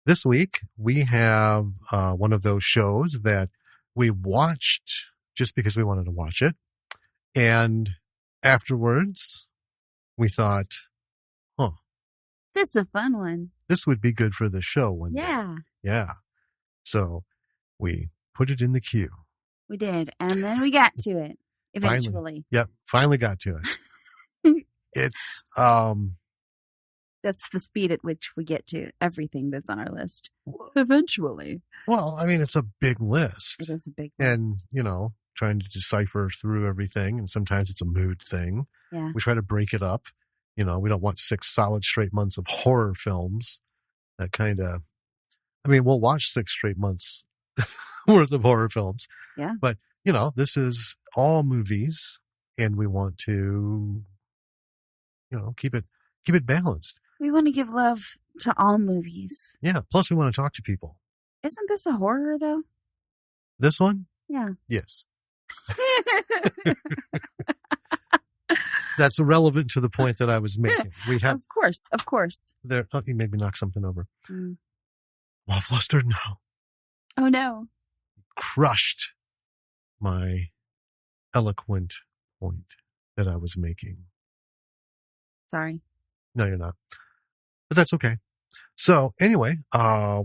This week, we have one of those shows that we watched just because we wanted to watch it. And afterwards, we thought, this is a fun one. This would be good for the show one day. Yeah. Yeah. So we put it in the queue. We did. And then we got to it eventually. Finally got to it. It's that's the speed at which we get to everything that's on our list. Eventually. Well, I mean, it's a big list. It is a big list. And, trying to decipher through everything. And sometimes it's a mood thing. Yeah. We try to break it up. We don't want 6 solid straight months of horror films. That kind of, we'll watch 6 straight months worth of horror films. Yeah. But, this is all movies and we want to, keep it balanced. We want to give love to all movies. Yeah. Plus we want to talk to people. Isn't this a horror though? This one? Yeah. Yes. That's irrelevant to the point that I was making. Of course. There. Oh, you made me knock something over. I'm all flustered now. Oh no! Crushed my eloquent point that I was making. Sorry. No, you're not. But that's okay. So anyway,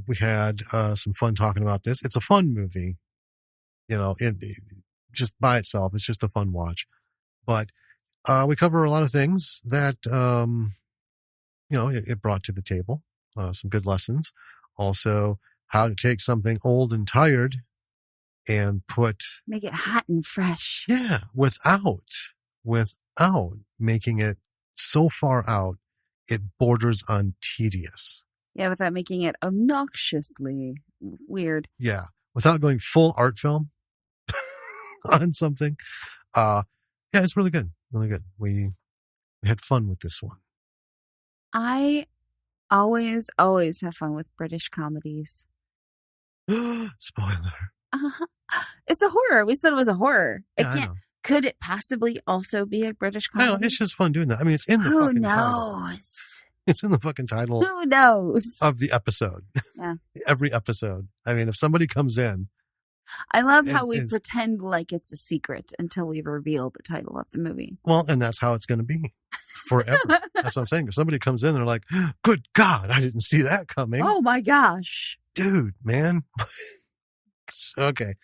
we had some fun talking about this. It's a fun movie. It just by itself, it's just a fun watch. But we cover a lot of things that, it brought to the table. Some good lessons. Also, how to take something old and tired and make it hot and fresh. Yeah, without making it so far out, it borders on tedious. Yeah, without making it obnoxiously weird. Yeah, without going full art film on something. Yeah, it's really good. Really good. We had fun with this one. I always have fun with British comedies. Spoiler. It's a horror. We said it was a horror. Yeah, Could it possibly also be a British comedy? I know, it's just fun doing that. It's in the fucking title. Who knows? It's in the fucking title. Who knows? Of the episode. Yeah. Every episode. If somebody comes in. I love how we pretend like it's a secret until we reveal the title of the movie. Well, and that's how it's going to be forever. That's what I'm saying. If somebody comes in, they're like, good God, I didn't see that coming. Oh my gosh. Dude, man. Okay.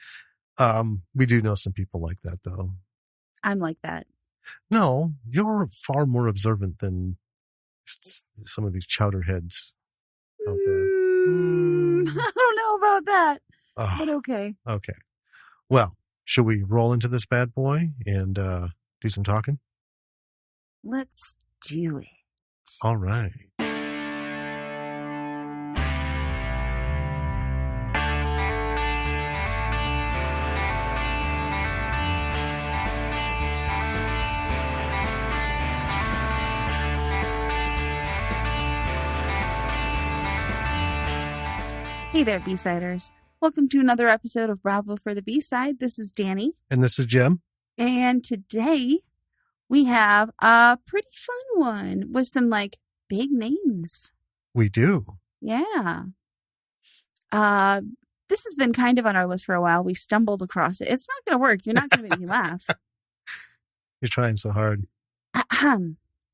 We do know some people like that, though. I'm like that. No, you're far more observant than some of these chowderheads out there. I don't know about that, but okay. Okay. Well, should we roll into this bad boy and do some talking? Let's do it. All right. Hey there, B-Siders. Welcome to another episode of Bravo for the B-Side. This is Danny. And this is Jim. And today we have a pretty fun one with some big names. We do. Yeah. This has been kind of on our list for a while. We stumbled across it. It's not going to work. You're not going to make me laugh. You're trying so hard.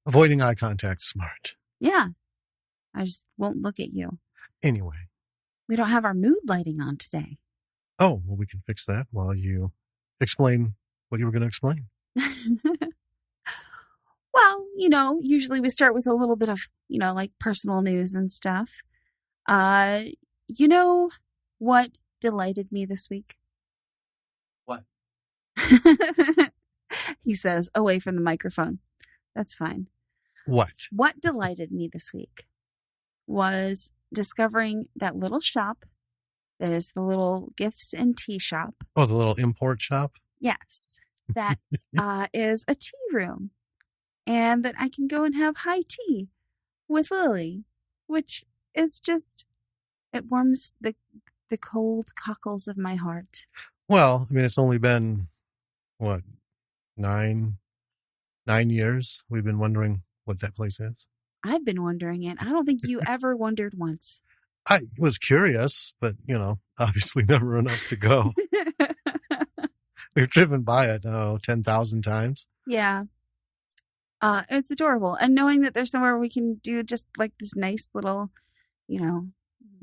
Avoiding eye contact, smart. Yeah. I just won't look at you. Anyway. We don't have our mood lighting on today. Oh, well, we can fix that while you explain what you were going to explain. Well, usually we start with a little bit of, personal news and stuff. You know what delighted me this week? What? He says, away from the microphone. That's fine. What? What delighted me this week was discovering that little shop that is the little gifts and tea shop. Oh, the little import shop? Yes. That is a tea room. And that I can go and have high tea with Lily, which is just, it warms the cold cockles of my heart. Well, it's only been, 9 years we've been wondering what that place is. I've been wondering it. I don't think you ever wondered once. I was curious, but, obviously never enough to go. We've driven by it, 10,000 times. Yeah. It's adorable. And knowing that there's somewhere we can do just like this nice little,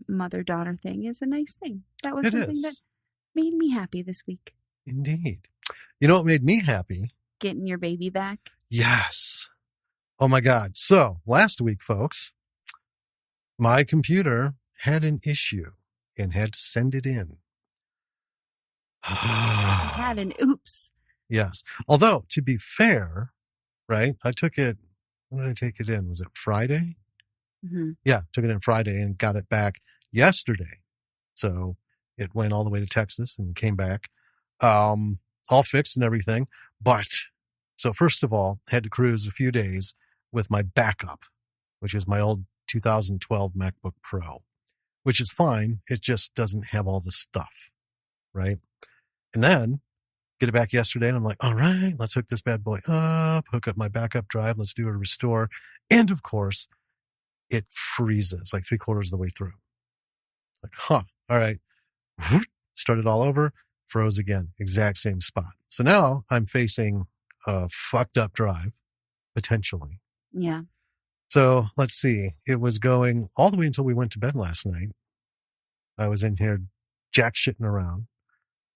mother-daughter thing is a nice thing. That was something that made me happy this week. Indeed. You know what made me happy? Getting your baby back. Yes. Oh my God. So last week, folks, my computer had an issue and had to send it in. Had an oops. Yes. Although, to be fair, right, I took it, when did I take it in? Was it Friday? Mm-hmm. Yeah, took it in Friday and got it back yesterday. So it went all the way to Texas and came back, all fixed and everything. But, so first of all, had to cruise a few days with my backup, which is my old 2012 MacBook Pro, which is fine. It just doesn't have all the stuff, right? And then get it back yesterday, and I'm like, all right, let's hook this bad boy up, hook up my backup drive, let's do a restore. And of course, it freezes like 3/4 of the way through. Like, all right. Start it all over, froze again, exact same spot. So now I'm facing a fucked up drive, potentially. Yeah. So let's see. It was going all the way until we went to bed last night. I was in here jack shitting around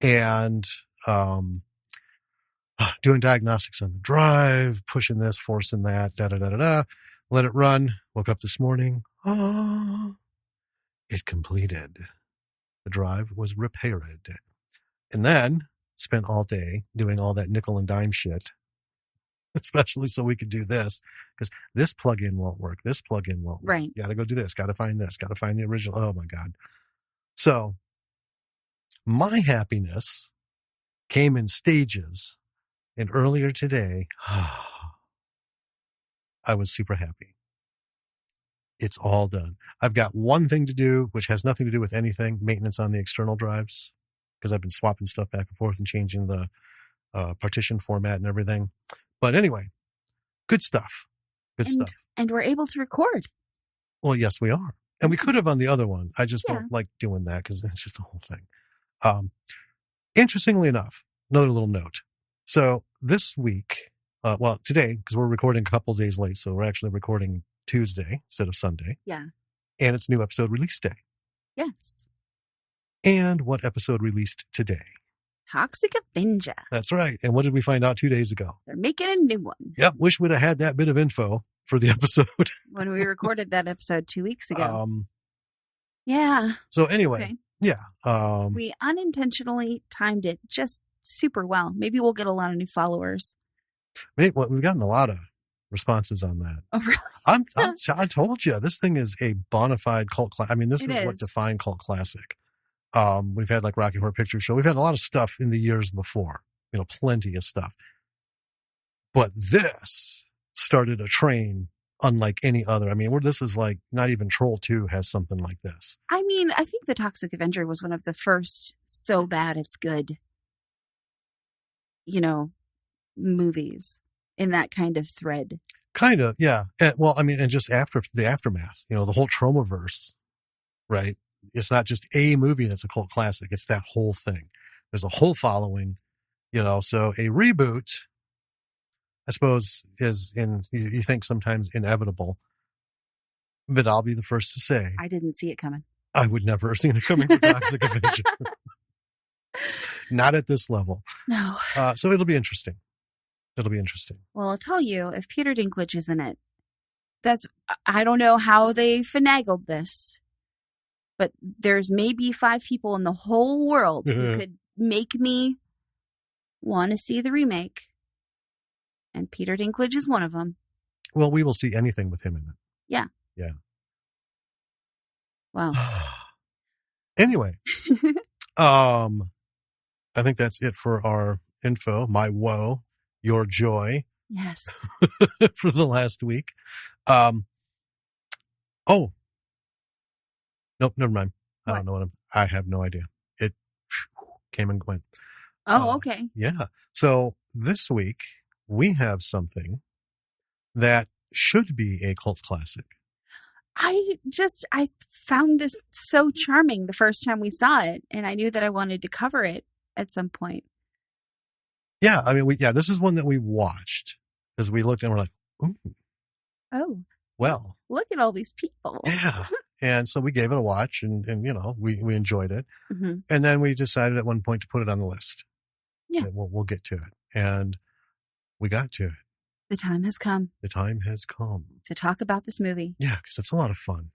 and doing diagnostics on the drive, pushing this, forcing that, da-da-da-da-da. Let it run. Woke up this morning. It completed. The drive was repaired. And then spent all day doing all that nickel and dime shit, especially so we could do this, because this plugin won't work. This plugin won't work. Right. Got to go do this. Got to find this. Got to find the original. Oh, my God. So my happiness came in stages. And earlier today, I was super happy. It's all done. I've got one thing to do, which has nothing to do with anything, maintenance on the external drives, because I've been swapping stuff back and forth and changing the partition format and everything. But anyway, good stuff. Good stuff. And we're able to record. Well, yes, we are. And we could have on the other one. I just don't like doing that because it's just a whole thing. Interestingly enough, another little note. So this week, today, because we're recording a couple days late, so we're actually recording Tuesday instead of Sunday. Yeah. And it's new episode release day. Yes. And what episode released today? Toxic Avenger. That's right. And what did we find out 2 days ago? They're making a new one. Yep. Wish we'd have had that bit of info for the episode. When we recorded that episode 2 weeks ago. Yeah. So anyway, okay. Yeah. We unintentionally timed it just super well. Maybe we'll get a lot of new followers. We've gotten a lot of responses on that. Oh, really? I told you, this thing is a bona fide cult classic. I mean, this is what defined cult classic. We've had like Rocky Horror Picture Show. We've had a lot of stuff in the years before, plenty of stuff. But this started a train unlike any other. I mean, this is like not even Troll 2 has something like this. I mean, I think The Toxic Avenger was one of the first so bad it's good, movies in that kind of thread. Kind of, yeah. And just after the aftermath, the whole Tromaverse, right? It's not just a movie that's a cult classic. It's that whole thing. There's a whole following, so a reboot, I suppose, you think sometimes inevitable, but I'll be the first to say. I didn't see it coming. I would never have seen it coming for Toxic Avenger. Not at this level. No. So it'll be interesting. Well, I'll tell you, if Peter Dinklage is in it, I don't know how they finagled this, but there's maybe 5 people in the whole world who could make me want to see the remake. And Peter Dinklage is one of them. Well, we will see anything with him in it. Yeah. Yeah. Wow. Anyway, I think that's it for our info. My woe, your joy. Yes. For the last week. Nope, never mind. I don't know I have no idea. It came and went. Oh, okay. Yeah. So this week we have something that should be a cult classic. I found this so charming the first time we saw it, and I knew that I wanted to cover it at some point. Yeah, I mean, this is one that we watched because we looked and we're like, ooh, oh, well, look at all these people. Yeah. And so we gave it a watch and we enjoyed it. Mm-hmm. And then we decided at one point to put it on the list. Yeah. We'll get to it. And we got to it. The time has come. The time has come. To talk about this movie. Yeah, because it's a lot of fun.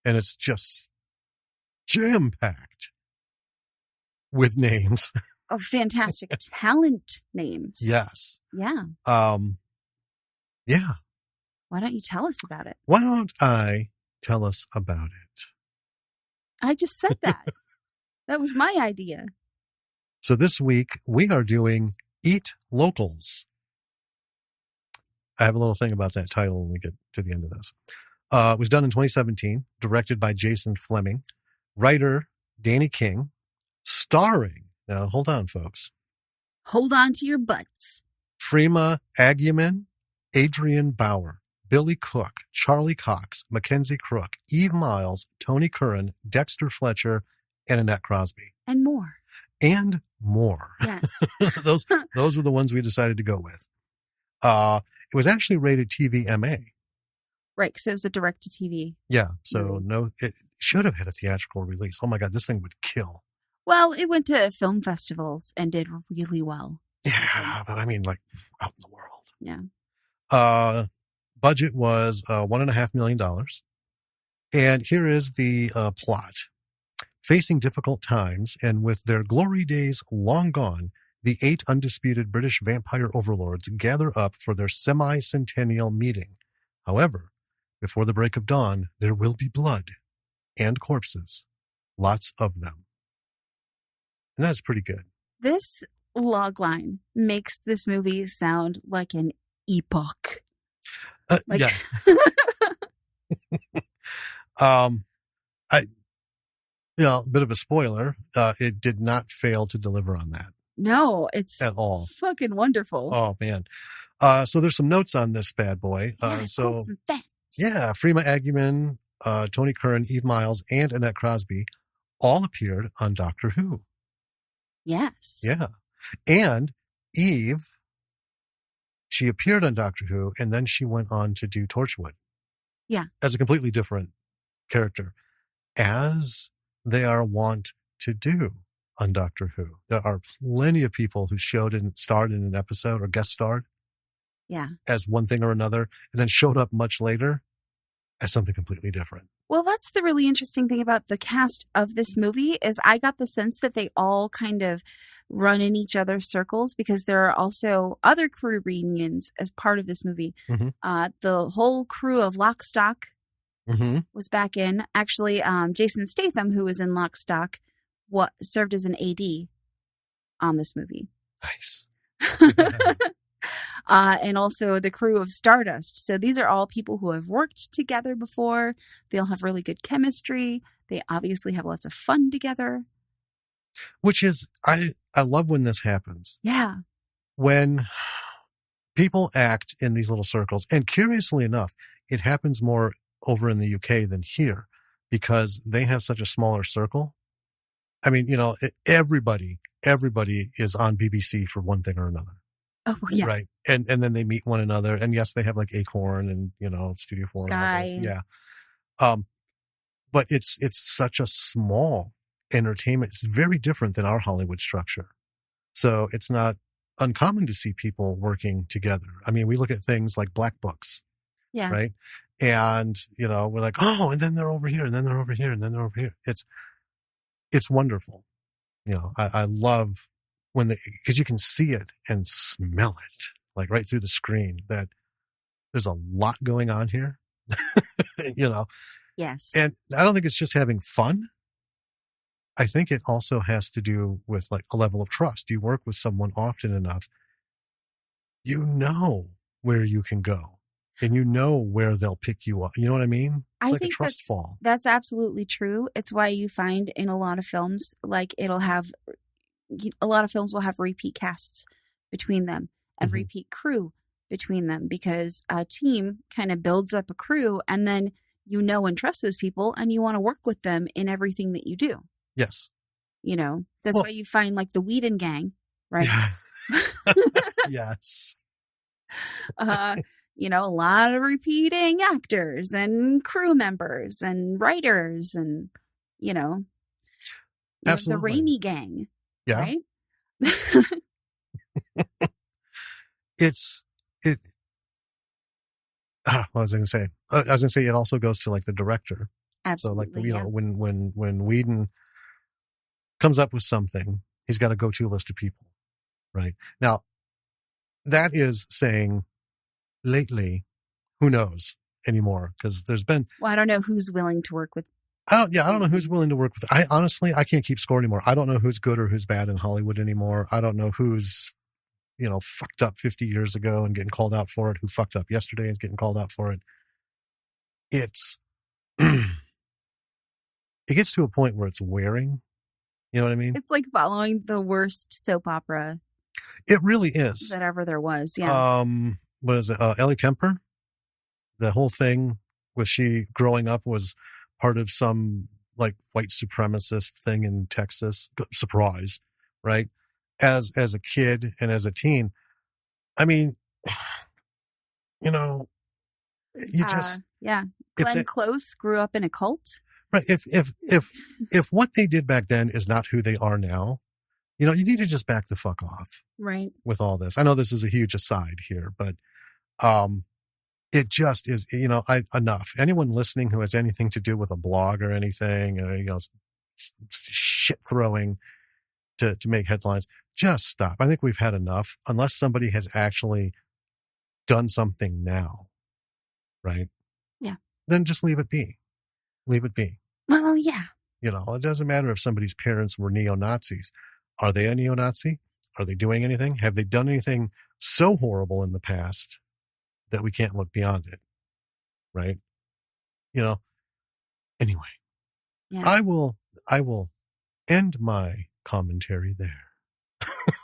And it's just jam-packed with names. Oh, fantastic talent names. Yes. Yeah. Yeah. Why don't you tell us about it? Why don't I tell us about it? I just said that. That was my idea. So this week we are doing Eat Locals. I have a little thing about that title when we get to the end of this. It was done in 2017, directed by Jason Flemyng, writer Danny King, starring, now hold on folks. Hold on to your butts. Freema Agyeman, Adrian Bauer, Billy Cook, Charlie Cox, Mackenzie Crook, Eve Miles, Tony Curran, Dexter Fletcher, and Annette Crosby. And more. And more. Yes. those were the ones we decided to go with. It was actually rated TVMA. Right, because it was a direct-to-TV. Yeah, so it should have had a theatrical release. Oh my God, this thing would kill. Well, it went to film festivals and did really well. Yeah, but I mean, like, out in the world. Yeah. Budget was $1.5 million. And here is the plot. Facing difficult times and with their glory days long gone, the 8 undisputed British vampire overlords gather up for their semi-centennial meeting. However, before the break of dawn, there will be blood and corpses. Lots of them. And that's pretty good. This logline makes this movie sound like an epoch. Yeah. A bit of a spoiler. It did not fail to deliver on that. No, it's at all. Fucking wonderful. Oh man. So there's some notes on this bad boy. Some facts. Yeah, Freema Agyeman, Tony Curran, Eve Miles, and Annette Crosby all appeared on Doctor Who. Yes. Yeah. And Eve, she appeared on Doctor Who, and then she went on to do Torchwood. Yeah. As a completely different character, as they are wont to do on Doctor Who. There are plenty of people who starred in an episode or guest starred. Yeah. As one thing or another, and then showed up much later as something completely different. Well, that's the really interesting thing about the cast of this movie is I got the sense that they all kind of run in each other's circles because there are also other crew reunions as part of this movie. Mm-hmm. The whole crew of Lock, Stock was back in. Actually, Jason Statham, who was in Lock, Stock, served as an AD on this movie. Nice. And also the crew of Stardust. So these are all people who have worked together before. They all have really good chemistry. They obviously have lots of fun together. Which is, I love when this happens. Yeah. When people act in these little circles. And curiously enough, it happens more over in the UK than here because they have such a smaller circle. I mean, everybody is on BBC for one thing or another. Oh, yeah. Right. And then they meet one another. And yes, they have like Acorn and, Studio 4. Sky. And all yeah. But it's such a small entertainment. It's very different than our Hollywood structure. So it's not uncommon to see people working together. I mean, we look at things like Black Books. Yeah. Right. And, we're like, oh, and then they're over here and then they're over here and then they're over here. It's wonderful. I love because you can see it and smell it like right through the screen that there's a lot going on here, Yes. And I don't think it's just having fun. I think it also has to do with like a level of trust. You work with someone often enough, where you can go and where they'll pick you up. You know what I mean? It's like a trust fall. That's absolutely true. It's why you find in a lot of films, like a lot of films will have repeat casts between them and repeat crew between them because a team kind of builds up a crew and then you know and trust those people, and you want to work with them in everything that you do. Yes. You know, that's Well, why you find like the Whedon gang, right? yeah. Yes. uh, you know, a lot of repeating actors and crew members and writers, and you know, you have the Absolutely. Raimi gang, Yeah. right? It's it. What was I going to say? I was going to say it also goes to like the director. Absolutely. So like you know when Whedon comes up with something, he's got a go-to list of people, right? Now that is saying lately, who knows anymore? Because there's been Well, I don't know who's willing to work with. I don't know who's willing to work with. I honestly can't keep score anymore. I don't know who's good or who's bad in Hollywood anymore. I don't know who's fucked up 50 years ago and getting called out for it, who fucked up yesterday and is getting called out for it. It's it gets to a point where it's wearing. You know what I mean? It's like following the worst soap opera It really is. that ever there was. Yeah. What is it? Ellie Kemper? The whole thing with she growing up was part of some like white supremacist thing in Texas. Surprise, right? As a kid and as a teen, I mean, you just yeah. Glenn Close grew up in a cult. Right. If what they did back then is not who they are now, you need to just back the fuck off. Right. With all this. I know this is a huge aside here, but it just is, enough. Anyone listening who has anything to do with a blog or anything, shit throwing to make headlines, just stop. I think we've had enough, unless somebody has actually done something now. Right? Yeah. Then just leave it be. Leave it be. Well, yeah. It doesn't matter if somebody's parents were neo-Nazis. Are they a neo-Nazi? Are they doing anything? Have they done anything so horrible in the past that we can't look beyond it? Right? Anyway. Yeah. I will end my commentary there.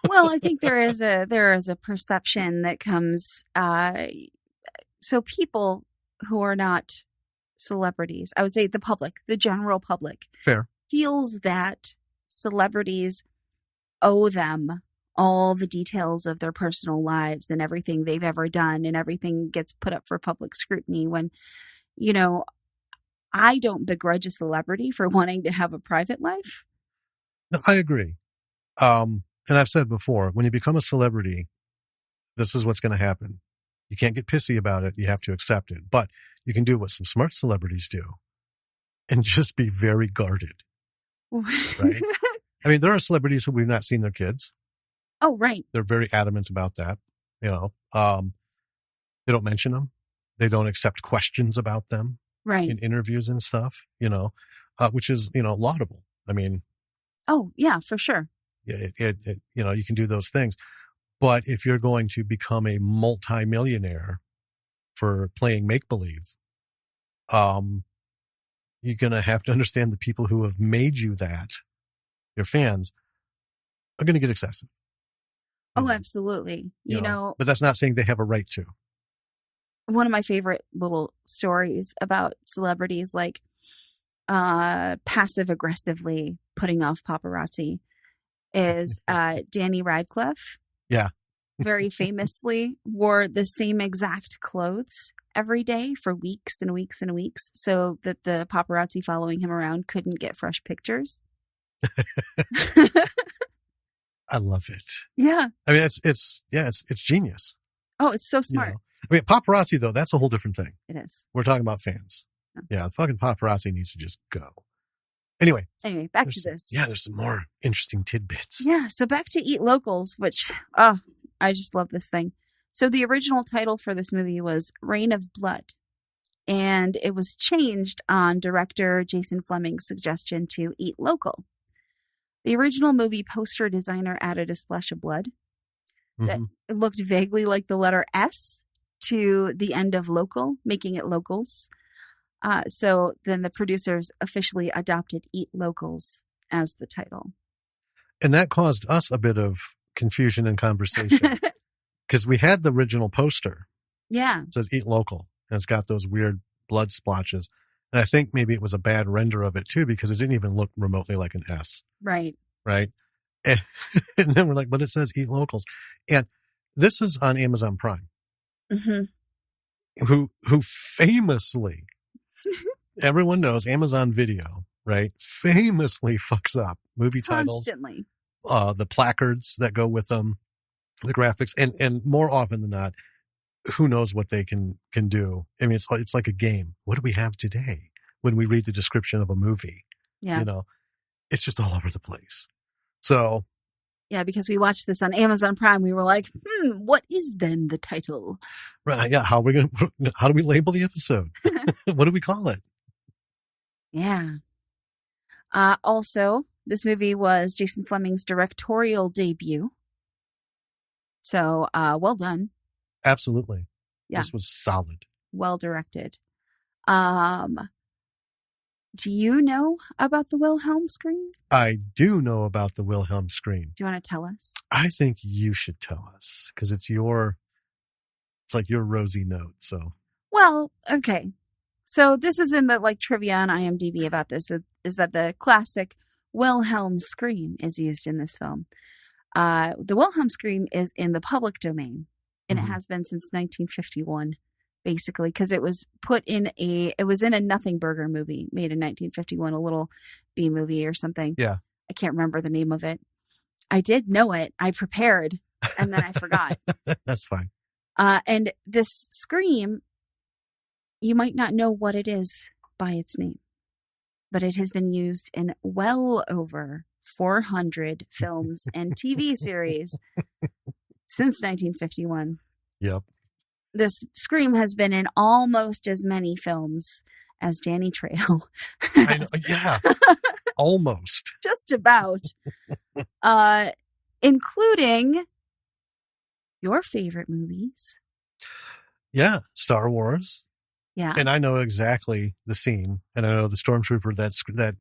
Well, I think there is a perception that comes so people who are not celebrities, I would say the public, the general public, fair, feels that celebrities owe them all the details of their personal lives and everything they've ever done, and everything gets put up for public scrutiny when, I don't begrudge a celebrity for wanting to have a private life. No, I agree. And I've said before, when you become a celebrity, this is what's going to happen. You can't get pissy about it. You have to accept it. But you can do what some smart celebrities do and just be very guarded. Right? I mean, there are celebrities who we've not seen their kids. Oh, right. They're very adamant about that. They don't mention them. They don't accept questions about them. Right. In interviews and stuff, which is, laudable. I mean. Oh, yeah, for sure. You can do those things. But if you're going to become a multimillionaire for playing make-believe, you're going to have to understand the people who have made you that, your fans, are going to get excessive. Oh, absolutely. But that's not saying they have a right to. One of my favorite little stories about celebrities, like passive aggressively putting off paparazzi, is Danny Radcliffe. Yeah. Very famously wore the same exact clothes every day for weeks and weeks and weeks so that the paparazzi following him around couldn't get fresh pictures. I love it. Yeah. I mean, it's genius. Oh, it's so smart. I mean, paparazzi, though, that's a whole different thing. It is. We're talking about fans. Oh. Yeah, the fucking paparazzi needs to just go. Anyway, back to this. Yeah, there's some more interesting tidbits. Yeah, so back to Eat Locals, which, I just love this thing. So the original title for this movie was Reign of Blood, and it was changed on director Jason Flemyng's suggestion to Eat Local. The original movie poster designer added a splash of blood that looked vaguely like the letter S to the end of local, making it locals. So then the producers officially adopted Eat Locals as the title. And that caused us a bit of confusion and conversation because we had the original poster. Yeah. It says Eat Local, and it's got those weird blood splotches. And I think maybe it was a bad render of it too, because it didn't even look remotely like an S. Right. Right. And, and then we're like, but it says eat locals. And this is on Amazon Prime, who famously, everyone knows Amazon Video, right? Famously fucks up movie titles, Constantly. the placards that go with them, the graphics, and more often than not, who knows what they can do. I mean, it's like a game. What do we have today when we read the description of a movie? Yeah. You know, it's just all over the place. So, yeah, because we watched this on Amazon Prime, we were like, what is then the title? right? Yeah, how do we label the episode? What do we call it? Yeah. Also, this movie was Jason Flemyng's directorial debut. So, well done. Absolutely. Yeah. This was solid. Well directed. Do you know about the Wilhelm scream? I do know about the Wilhelm scream. Do you want to tell us? I think you should tell us, because it's like your rosy note. So, well, okay. So this is in the trivia on IMDb about this, is that the classic Wilhelm scream is used in this film. The Wilhelm scream is in the public domain, and it has been since 1951. Basically, because it was in a Nothing Burger movie made in 1951, a little B movie or something. Yeah. I can't remember the name of it. I did know it. I prepared, and then I forgot. That's fine. And this scream, you might not know what it is by its name, but it has been used in well over 400 films and TV series since 1951. Yep. This scream has been in almost as many films as Danny Trejo. I know, yeah, almost. Just about. Including your favorite movies. Yeah, Star Wars. Yeah. And I know exactly the scene, and I know the stormtrooper that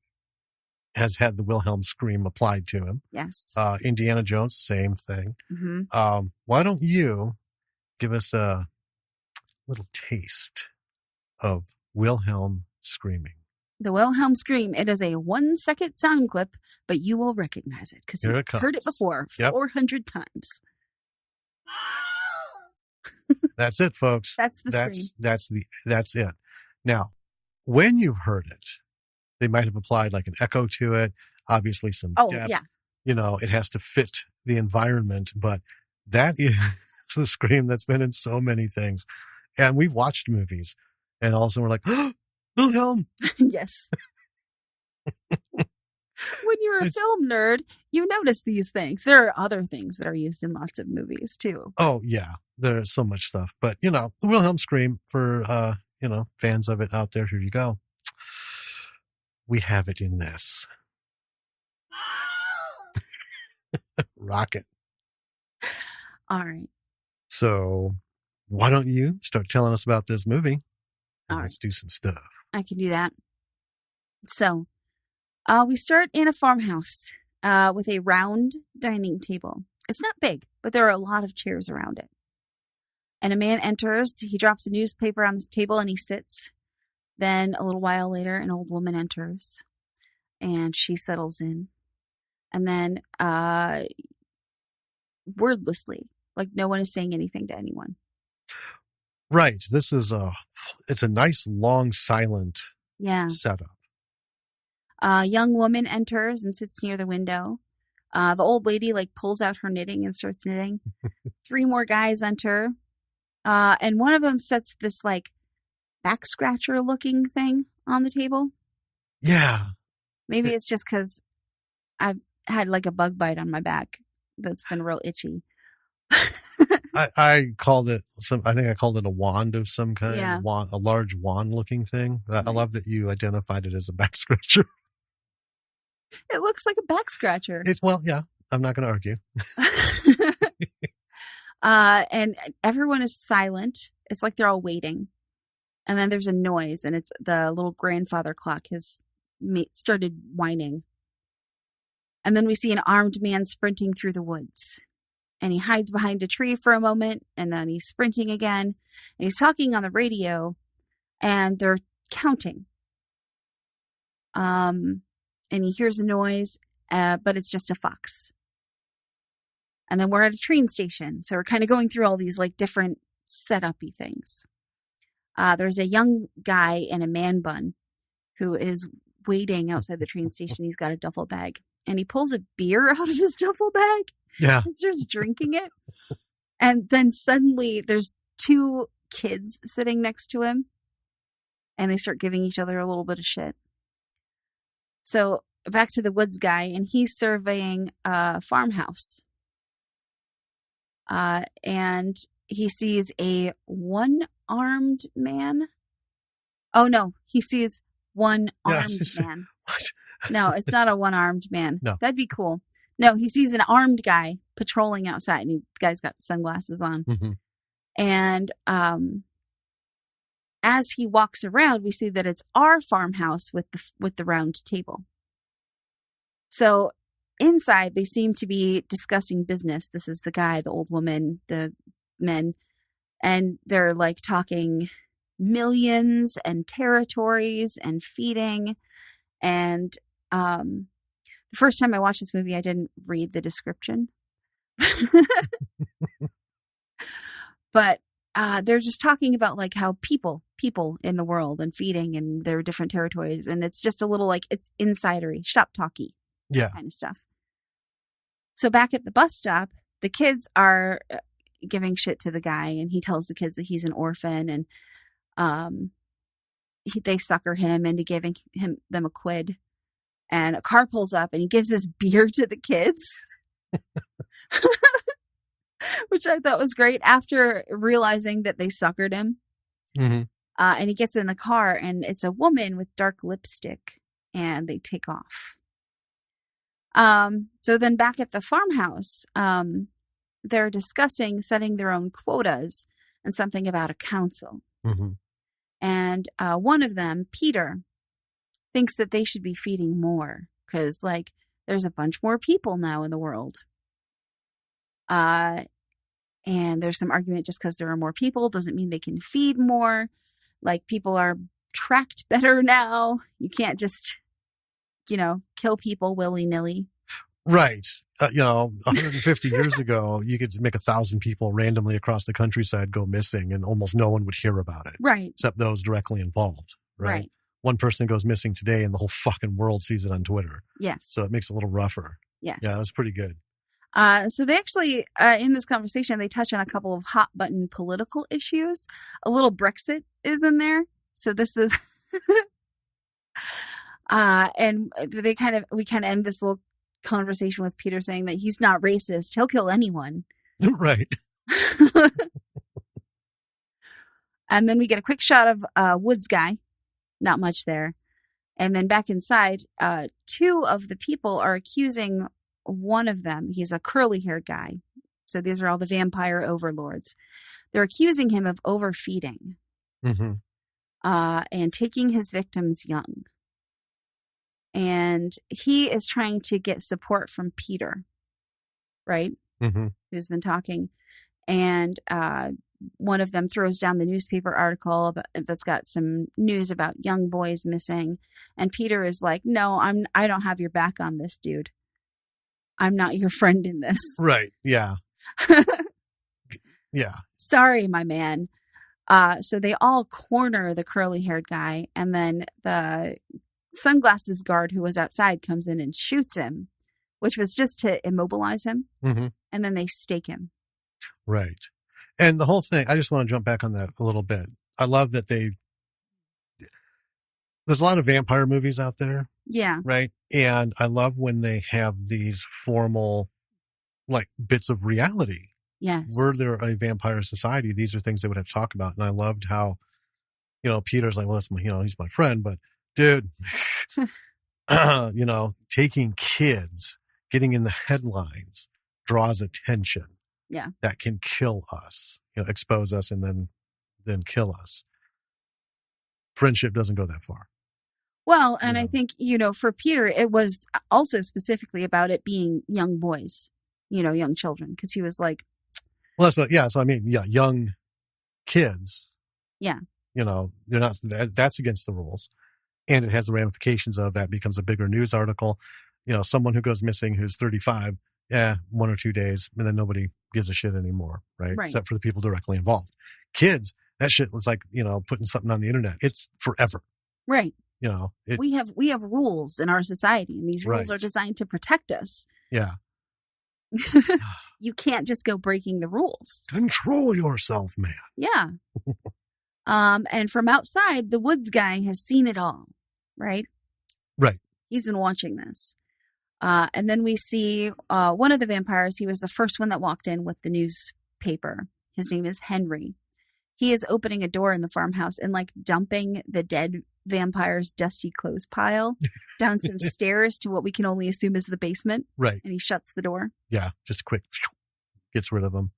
has had the Wilhelm scream applied to him. Yes. Indiana Jones, same thing. Mm-hmm. Why don't you give us a little taste of Wilhelm screaming? The Wilhelm scream. It is a 1-second sound clip, but you will recognize it because you've heard it before 400 times. That's it, folks. That's the scream. That's it. Now, when you've heard it, they might have applied like an echo to it. Obviously, some depth. Yeah. You know, it has to fit the environment, but that is the scream that's been in so many things. And we've watched movies, and all of a sudden we're like, oh, Wilhelm. Yes. When you're a film nerd, you notice these things. There are other things that are used in lots of movies, too. Oh, yeah. There's so much stuff. But, the Wilhelm scream, for, fans of it out there, here you go. We have it in this. Rocket. All right. So why don't you start telling us about this movie? And let's do some stuff. I can do that. So we start in a farmhouse with a round dining table. It's not big, but there are a lot of chairs around it. And a man enters. He drops a newspaper on the table and he sits. Then a little while later, an old woman enters and she settles in. And then wordlessly, like no one is saying anything to anyone. Right. This is it's a nice, long, silent setup. A young woman enters and sits near the window. The old lady pulls out her knitting and starts knitting. 3 more guys enter. And one of them sets this back scratcher looking thing on the table. Yeah. Maybe it's just because I've had a bug bite on my back that's been real itchy. I called it I think I called it a wand of some kind. Yeah. A large wand looking thing. I love that you identified it as a back scratcher. It looks like a back scratcher. Well, yeah, I'm not going to argue. And everyone is silent. It's like they're all waiting. And then there's a noise, and it's the little grandfather clock has started whining. And then we see an armed man sprinting through the woods. And he hides behind a tree for a moment, and then he's sprinting again. And he's talking on the radio, and they're counting. and he hears a noise, but it's just a fox. And then we're at a train station. So we're kind of going through all these like different setup-y things. There's a young guy in a man bun who is waiting outside the train station. He's got a duffel bag and he pulls a beer out of his duffel bag. Yeah. And starts drinking it. And then suddenly there's two kids sitting next to him and they start giving each other a little bit of shit. So back to the woods guy, and he's surveying a farmhouse. And he sees a one-armed man. Oh, no, he sees one-armed man. What? No, it's not a one-armed man. No. That'd be cool. No, he sees an armed guy patrolling outside, and the guy's got sunglasses on. Mm-hmm. And as he walks around, we see that it's our farmhouse with the round table. So inside, they seem to be discussing business. This is the guy, the old woman, the men, and they're like talking millions and territories and feeding. And the first time I watched this movie, I didn't read the description. But they're just talking about like how people in the world and feeding and their different territories. And it's just a little like it's insidery, shop talky kind of stuff. So back at the bus stop, the kids are giving shit to the guy, and he tells the kids that he's an orphan, and they sucker him into giving them a quid. And a car pulls up, and he gives this beer to the kids, which I thought was great after realizing that they suckered him. Mm-hmm. And he gets in the car, and it's a woman with dark lipstick, and they take off. So then back at the farmhouse, they're discussing setting their own quotas and something about a council. Mm-hmm. And one of them, Peter, thinks that they should be feeding more because, like, there's a bunch more people now in the world. And there's some argument just because there are more people doesn't mean they can feed more. Like, people are tracked better now. You can't just, kill people willy-nilly. Right. 150 years ago, you could make 1,000 people randomly across the countryside go missing and almost no one would hear about it. Right. Except those directly involved. Right. One person goes missing today and the whole fucking world sees it on Twitter. Yes. So it makes it a little rougher. Yes. Yeah, that's pretty good. So they actually, in this conversation, they touch on a couple of hot button political issues. A little Brexit is in there. So this is, and we kind of end this little conversation with Peter saying that he's not racist. He'll kill anyone. Right. And then we get a quick shot of Woods guy. Not much there. And then back inside, two of the people are accusing one of them. He's a curly-haired guy. So these are all the vampire overlords. They're accusing him of overfeeding. Mm-hmm. And taking his victims young. And he is trying to get support from Peter, right? Mm-hmm. Who's been talking. And one of them throws down the newspaper article that's got some news about young boys missing. And Peter is like, no, I don't have your back on this, dude. I'm not your friend in this. Right. Yeah. Yeah. Sorry, my man. So they all corner the curly-haired guy, and then the sunglasses guard who was outside comes in and shoots him, which was just to immobilize him. Mm-hmm. And then they stake him. Right. And the whole thing, I just want to jump back on that a little bit. I love that there's a lot of vampire movies out there. Yeah. Right. And I love when they have these formal, like, bits of reality. Yes. Were there a vampire society? These are things they would have to talk about. And I loved how, Peter's like, well, that's my, he's my friend, but dude, taking kids, getting in the headlines draws attention. Yeah. That can kill us, expose us and then kill us. Friendship doesn't go that far. Well, and I think, for Peter, it was also specifically about it being young boys, young children, because he was like, well, that's what, yeah. So, I mean, yeah, young kids. Yeah. They're not, that's against the rules. And it has the ramifications of that becomes a bigger news article. Someone who goes missing who's 35, 1 or 2 days, and then nobody gives a shit anymore, right? Except for the people directly involved. Kids, that shit was like, putting something on the internet. It's forever. Right. We have rules in our society, and these rules are designed to protect us. Yeah. You can't just go breaking the rules. Control yourself, man. Yeah. And from outside, the woods guy has seen it all, right? Right. He's been watching this. And then we see one of the vampires. He was the first one that walked in with the newspaper. His name is Henry. He is opening a door in the farmhouse and like dumping the dead vampire's dusty clothes pile down some stairs to what we can only assume is the basement. Right. And he shuts the door. Yeah. Just quick. Gets rid of them.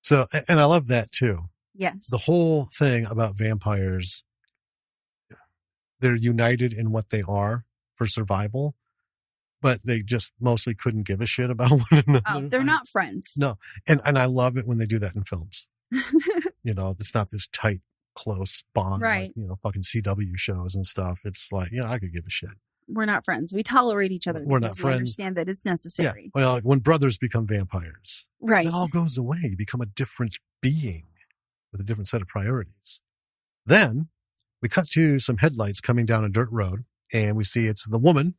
So, and I love that too. Yes. The whole thing about vampires, they're united in what they are for survival, but they just mostly couldn't give a shit about one another. Oh, they're not friends. No. And I love it when they do that in films. It's not this tight, close bond, right? Like, fucking CW shows and stuff. It's like, I could give a shit. We're not friends. We tolerate each other. We're not friends. We understand that it's necessary. Yeah. Well, like when brothers become vampires, right? It all goes away. You become a different being with a different set of priorities. Then we cut to some headlights coming down a dirt road, and we see it's the woman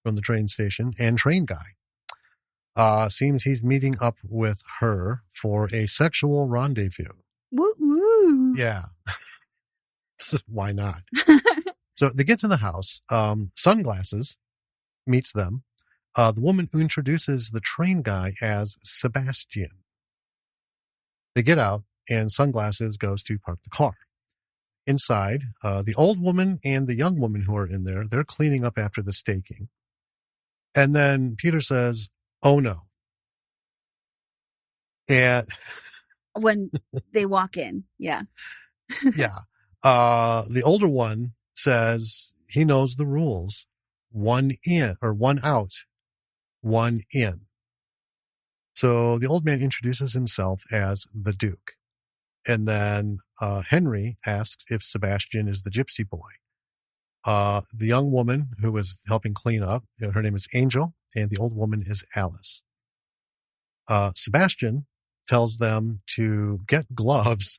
from the train station and train guy. Seems he's meeting up with her for a sexual rendezvous. Woo woo. Yeah. Why not? So they get to the house. Sunglasses meets them. The woman who introduces the train guy as Sebastian. They get out, and Sunglasses goes to park the car. Inside, the old woman and the young woman who are in there, they're cleaning up after the staking. And then Peter says, "Oh no." And when they walk in, yeah. Yeah. The older one says he knows the rules. 1 in or 1 out, 1 in. So the old man introduces himself as the Duke. And then Henry asks if Sebastian is the gypsy boy. The young woman who was helping clean up, her name is Angel, and the old woman is Alice. Sebastian tells them to get gloves,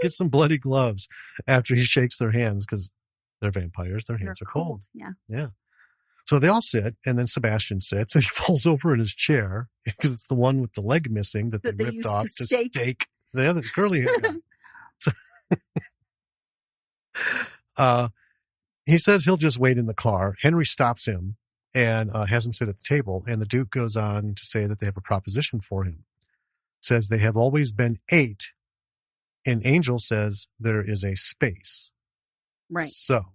get some bloody gloves after he shakes their hands because they're vampires. Their hands are cold. Yeah. Yeah. So they all sit, and then Sebastian sits, and he falls over in his chair because it's the one with the leg missing that they ripped off to stake the other curly hair guy. He says he'll just wait in the car. Henry stops him and has him sit at the table, and the Duke goes on to say that they have a proposition for him. Says they have always been 8, and Angel says there is a space. Right. So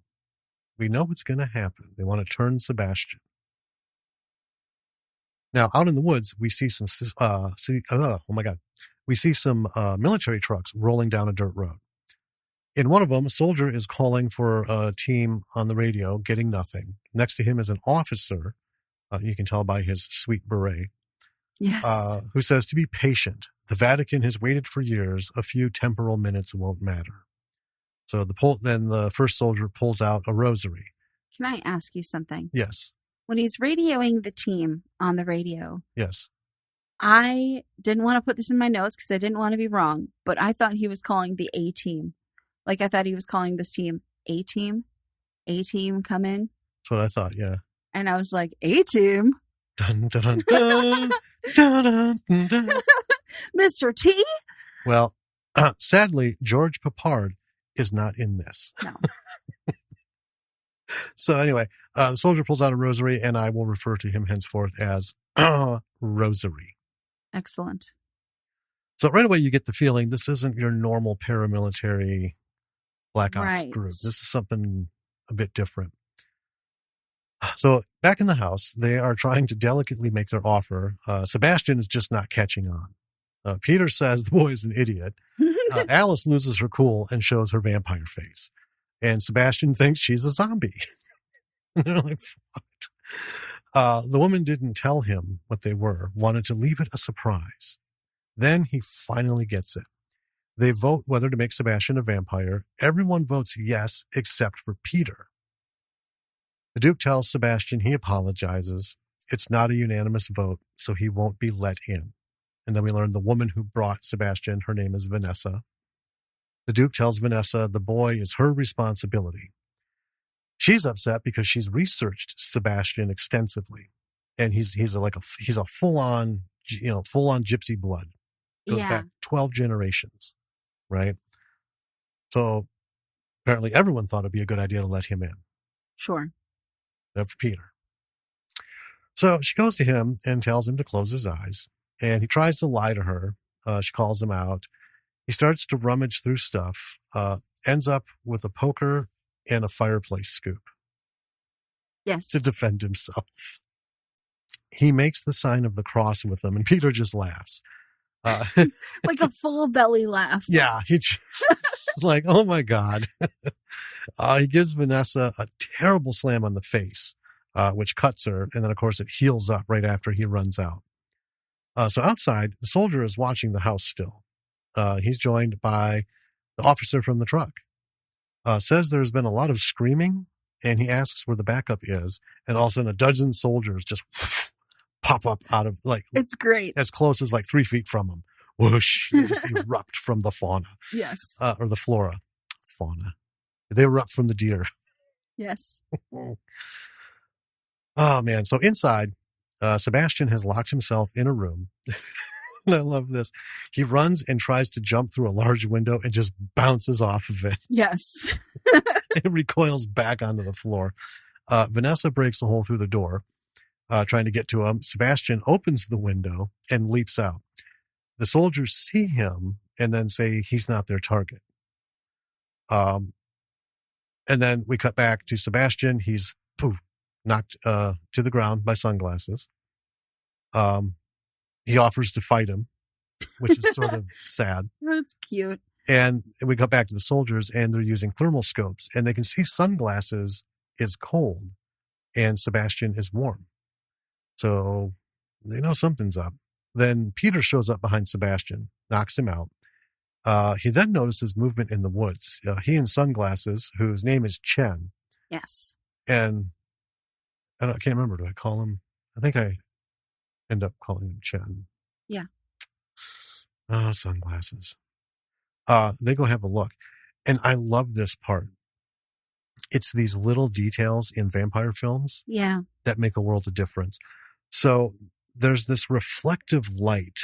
we know what's going to happen. They want to turn Sebastian. Now, out in the woods, we see some, we see some military trucks rolling down a dirt road. In one of them, a soldier is calling for a team on the radio, getting nothing. Next to him is an officer. You can tell by his sweet beret. Yes. Who says to be patient. The Vatican has waited for years. A few temporal minutes won't matter. So then the first soldier pulls out a rosary. Can I ask you something? Yes. When he's radioing the team on the radio. Yes. I didn't want to put this in my notes because I didn't want to be wrong, but I thought he was calling the A team. Like I thought he was calling this team A team. A team come in. That's what I thought, yeah. And I was like, A team? Dun, dun, dun, dun, dun, dun, dun. Mr. T? Well, sadly, George Peppard is not in this. No. So anyway, the soldier pulls out a rosary, and I will refer to him henceforth as Rosary. Excellent. So right away, you get the feeling this isn't your normal paramilitary Black Ops group. This is something a bit different. So back in the house, they are trying to delicately make their offer. Sebastian is just not catching on. Peter says the boy is an idiot. Alice loses her cool and shows her vampire face. And Sebastian thinks she's a zombie. And they're like, what? The woman didn't tell him what they were, wanted to leave it a surprise. Then he finally gets it. They vote whether to make Sebastian a vampire. Everyone votes yes, except for Peter. The Duke tells Sebastian he apologizes. It's not a unanimous vote, so he won't be let in. And then we learn the woman who brought Sebastian, her name is Vanessa. The Duke tells Vanessa the boy is her responsibility. She's upset because she's researched Sebastian extensively, and he's a full-on gypsy blood. Goes back 12 generations, right? So apparently everyone thought it'd be a good idea to let him in. Sure. Except for Peter. So she goes to him and tells him to close his eyes, and he tries to lie to her. She calls him out. He starts to rummage through stuff, ends up with a poker and a fireplace scoop. Yes. To defend himself. He makes the sign of the cross with them, and Peter just laughs. Like a full belly laugh. Yeah, he just like, oh my God. He gives Vanessa a terrible slam on the face, which cuts her, and then of course it heals up right after he runs out. So outside, the soldier is watching the house still. He's joined by the officer from the truck. Says there's been a lot of screaming, and he asks where the backup is, and all of a sudden a dozen soldiers just pop up out of it's great, as close as 3 feet from him. Whoosh! They just erupt from the fauna. Yes, or the flora. Fauna. They erupt from the deer. Yes. Oh man! So inside, Sebastian has locked himself in a room. I love this. He runs and tries to jump through a large window and just bounces off of it. Yes. It recoils back onto the floor. Vanessa breaks a hole through the door, trying to get to him. Sebastian opens the window and leaps out. The soldiers see him and then say he's not their target. And then we cut back to Sebastian. He's knocked to the ground by sunglasses. He offers to fight him, which is sort of sad. That's cute. And we got back to the soldiers, and they're using thermal scopes, and they can see sunglasses is cold and Sebastian is warm. So they know something's up. Then Peter shows up behind Sebastian, knocks him out. He then notices movement in the woods. He in sunglasses, whose name is Chen. Yes. And I can't remember. Do I call him? I think I end up calling him Chen. Yeah. Oh, sunglasses. They go have a look. And I love this part. It's these little details in vampire films that make a world of difference. So there's this reflective light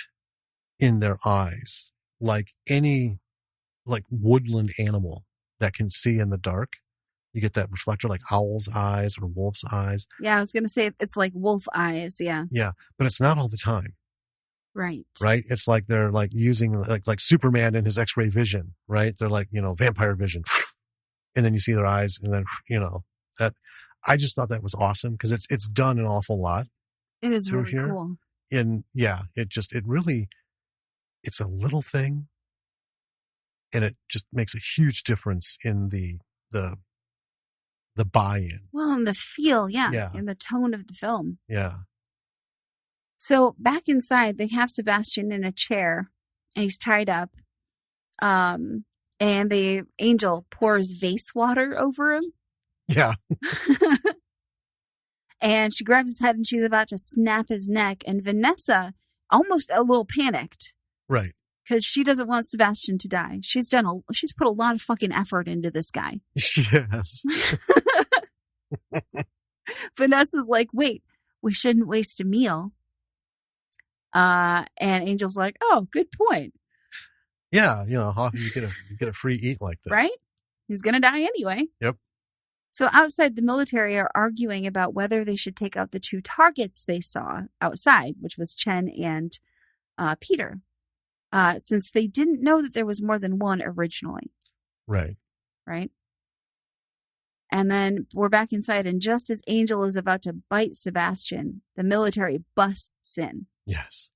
in their eyes, like any woodland animal that can see in the dark. You get that reflector, like owl's eyes or wolf's eyes. Yeah, I was going to say it's like wolf eyes. Yeah. Yeah, but it's not all the time. Right. Right. It's like they're using like Superman in his X-ray vision. Right. They're vampire vision, and then you see their eyes, and then that. I just thought that was awesome because it's done an awful lot. It is really cool. And it's a little thing, and it just makes a huge difference in the buy-in. Well, and the feel, and the tone of the film. Yeah. So back inside, they have Sebastian in a chair, and he's tied up. And the angel pours vase water over him. Yeah. And she grabs his head, and she's about to snap his neck. And Vanessa, almost a little panicked. Right. Because she doesn't want Sebastian to die. She's put a lot of fucking effort into this guy. Yes. Vanessa's like, wait, we shouldn't waste a meal. And Angel's like, oh, good point. Yeah, how often you get a free eat like this, right? He's gonna die anyway. Yep. So outside, the military are arguing about whether they should take out the two targets they saw outside, which was Chen and Peter, since they didn't know that there was more than one originally. Right. Right. And then we're back inside, and just as Angel is about to bite Sebastian, the military busts in. Yes.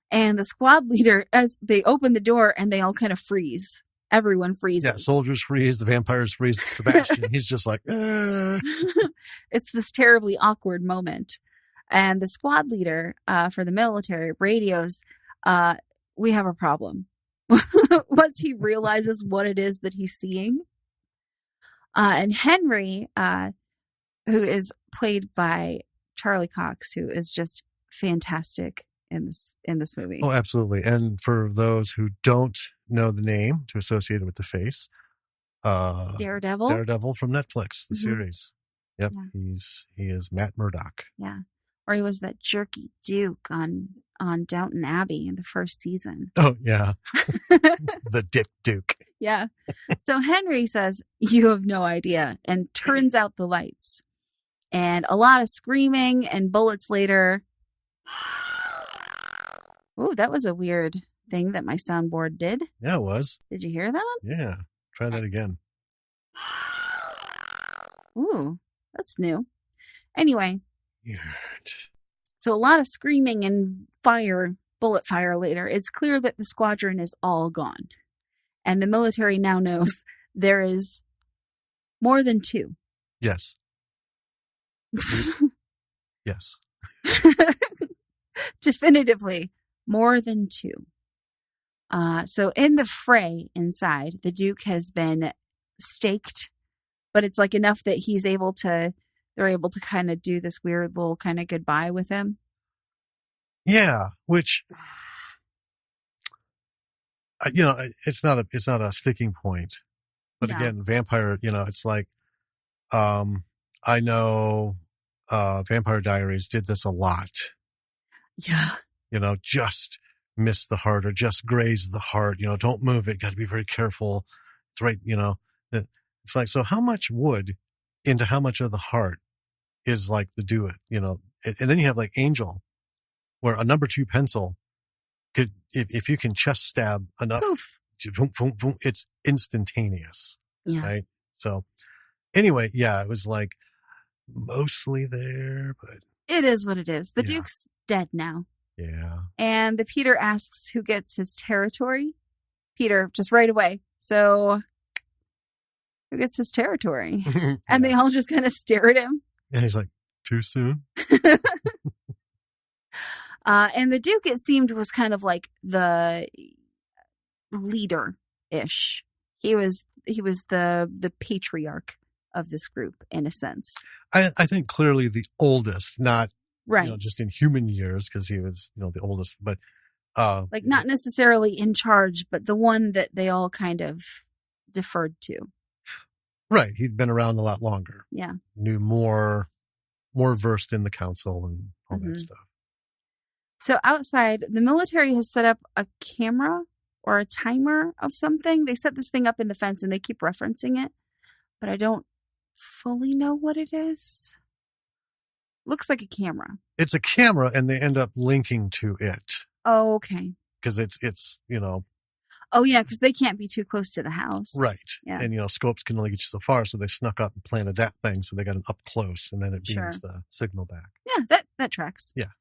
And the squad leader, as they open the door, and they all kind of freeze. Everyone freezes. Yeah, soldiers freeze, the vampires freeze. Sebastian, he's just like, It's this terribly awkward moment. And the squad leader for the military radios, we have a problem. once he realizes what it is that he's seeing. And Henry, who is played by Charlie Cox, who is just fantastic in this movie. Oh, absolutely. And for those who don't know the name to associate it with the face, Daredevil from Netflix, the series. Yep, yeah. he is Matt Murdock. Yeah, or he was that jerky Duke on Downton Abbey in the first season. Oh yeah, the Dick Duke. Yeah. So Henry says, "You have no idea," and turns out the lights. And a lot of screaming and bullets later. Oh, that was a weird thing that my soundboard did. Yeah, it was. Did you hear that? Yeah. Try that again. Ooh, that's new. Anyway. Weird. So a lot of screaming and bullet fire later. It's clear that the squadron is all gone. And the military now knows there is more than two. Yes. Yes. Definitively, more than two. So in the fray inside, the Duke has been staked, but it's like enough that they're able to kind of do this weird little kind of goodbye with him. Yeah, which, it's not a sticking point, but No. again, vampire, it's like, I know, Vampire Diaries did this a lot. Yeah. Just miss the heart or just graze the heart, don't move it. Got to be very careful. It's right. It's like, so how much wood into how much of the heart is like the do it, and then you have like Angel, where a number 2 pencil could, if you can chest stab enough, it's instantaneous. Yeah. Right. So anyway, yeah, it was like mostly there, but it is what it is. The Duke's dead now. Yeah. And the Peter asks who gets his territory. Peter, just right away. So who gets his territory? And they all just kind of stare at him. And he's like, too soon? And the Duke, it seemed, was kind of like the leader-ish. He was the patriarch of this group, in a sense. I think clearly the oldest, not right, just in human years, because he was the oldest, but like not necessarily in charge, but the one that they all kind of deferred to. Right, he'd been around a lot longer. Yeah, knew more versed in the council and all that stuff. So outside, the military has set up a camera or a timer of something. They set this thing up in the fence and they keep referencing it, but I don't fully know what it is. Looks like a camera. It's a camera, and they end up linking to it. Oh, okay. Because it's Oh, yeah, because they can't be too close to the house. Right. Yeah. And, scopes can only get you so far, so they snuck up and planted that thing, so they got an up close, and then it beams the signal back. Yeah, that tracks. Yeah.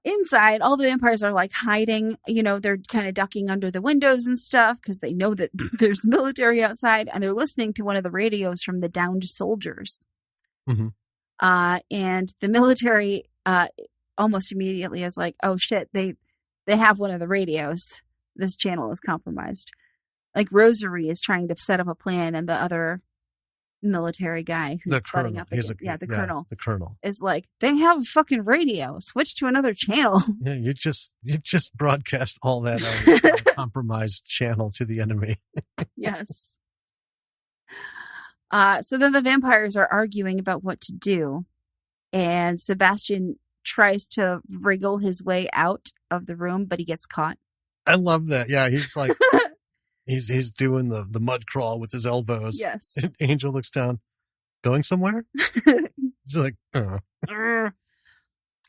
Inside, all the vampires are like hiding. They're kind of ducking under the windows and stuff because they know that there's military outside, and they're listening to one of the radios from the downed soldiers. Mm-hmm. And the military almost immediately is like, oh shit, they have one of the radios. This channel is compromised. Like Rosary is trying to set up a plan, and the other military guy who's butting up against, the colonel. The colonel is like, they have a fucking radio. Switch to another channel. Yeah, you just broadcast all that on a compromised channel to the enemy. Yes. So then the vampires are arguing about what to do, and Sebastian tries to wriggle his way out of the room, but he gets caught. I love that. Yeah, he's like, he's doing the mud crawl with his elbows. Yes. And Angel looks down, going somewhere? He's like,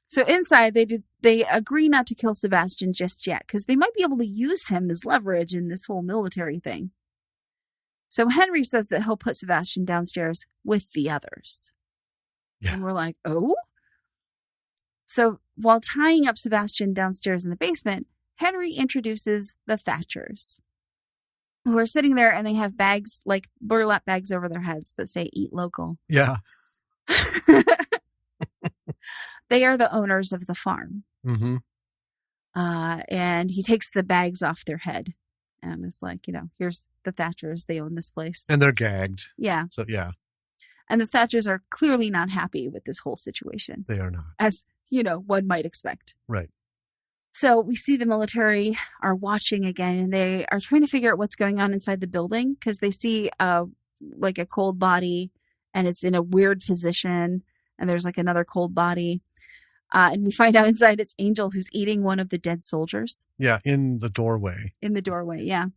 So inside, they agree not to kill Sebastian just yet, because they might be able to use him as leverage in this whole military thing. So Henry says that he'll put Sebastian downstairs with the others. Yeah. And we're like, oh? So while tying up Sebastian downstairs in the basement, Henry introduces the Thatchers, who are sitting there, and they have bags, like burlap bags over their heads that say "Eat Local." Yeah. They are the owners of the farm. Mm-hmm. And he takes the bags off their head. And it's like, here's the Thatchers. They own this place. And they're gagged. Yeah. So, yeah. And the Thatchers are clearly not happy with this whole situation. They are not. As, one might expect. Right. So we see the military are watching again, and they are trying to figure out what's going on inside the building because they see a cold body, and it's in a weird position, and there's like another cold body. And we find out inside it's Angel, who's eating one of the dead soldiers. Yeah, in the doorway. In the doorway, yeah.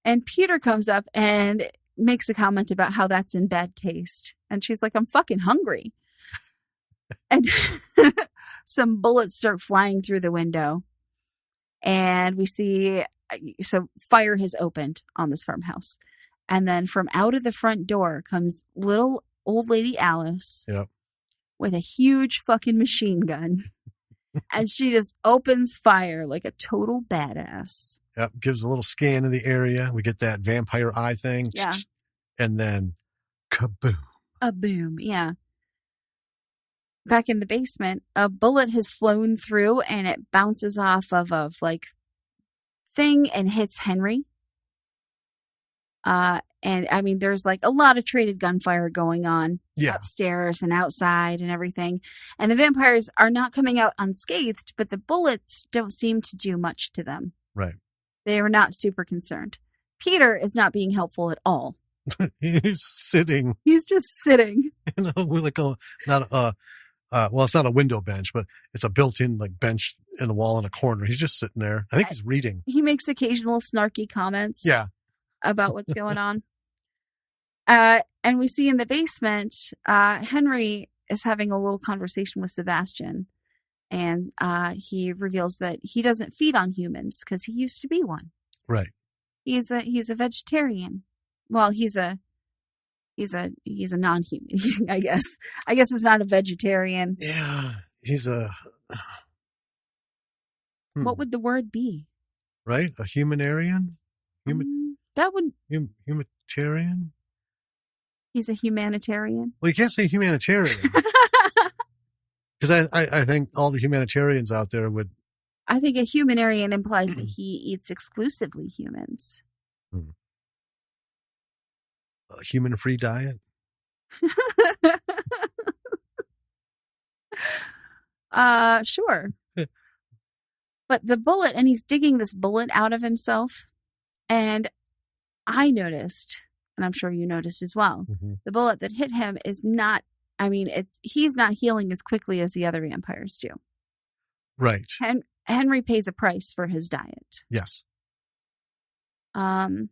And Peter comes up and makes a comment about how that's in bad taste. And she's like, I'm fucking hungry. And some bullets start flying through the window. And we see, so fire has opened on this farmhouse. And then from out of the front door comes little old lady Alice. Yep. With a huge fucking machine gun. And she just opens fire like a total badass. Yep. Gives a little scan of the area. We get that vampire eye thing. Yeah. And then kaboom. A boom. Yeah. Back in the basement, a bullet has flown through and it bounces off of a thing and hits Henry. And I mean, there's like a lot of traded gunfire going on upstairs and outside and everything. And the vampires are not coming out unscathed, but the bullets don't seem to do much to them. Right. They are not super concerned. Peter is not being helpful at all. He's sitting. He's just sitting. With like it's not a window bench, but it's a built-in like bench in the wall in a corner. He's just sitting there. I think he's reading. He makes occasional snarky comments. Yeah. About what's going on. And we see in the basement, Henry is having a little conversation with Sebastian. And he reveals that he doesn't feed on humans because he used to be one. Right. He's a vegetarian. Well, he's a non-human, I guess. I guess he's not a vegetarian. Yeah. He's a... What would the word be? Right? A humanitarian? That would... Humanitarian? He's a humanitarian. Well, you can't say humanitarian. Because I think all the humanitarians out there would... I think a humanitarian implies that he eats exclusively humans. A human-free diet? Sure. But the bullet, and he's digging this bullet out of himself. And I noticed, and I'm sure you noticed as well, the bullet that hit him is not, he's not healing as quickly as the other vampires do. Right. Henry pays a price for his diet. Yes. Outside,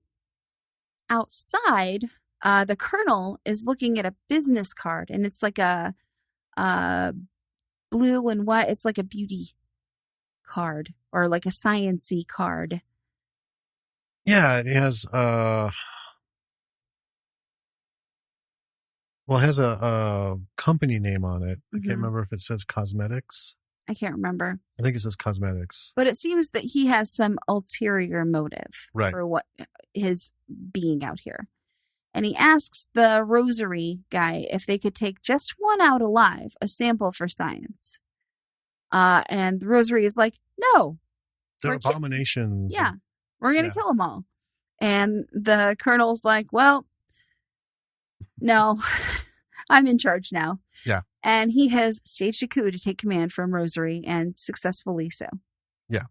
the Colonel is looking at a business card, and it's like a blue and white. It's like a beauty card or like a science-y card. Yeah, it has it has a company name on it. I can't remember if it says cosmetics. I can't remember. I think it says cosmetics. But it seems that he has some ulterior motive for what his being out here. And he asks the rosary guy if they could take just one out alive, a sample for science. And the rosary is like, no. They're abominations. Yeah. We're going to kill them all. And the Colonel's like, well, no, I'm in charge now. Yeah. And he has staged a coup to take command from Rosary, and successfully so. Yeah.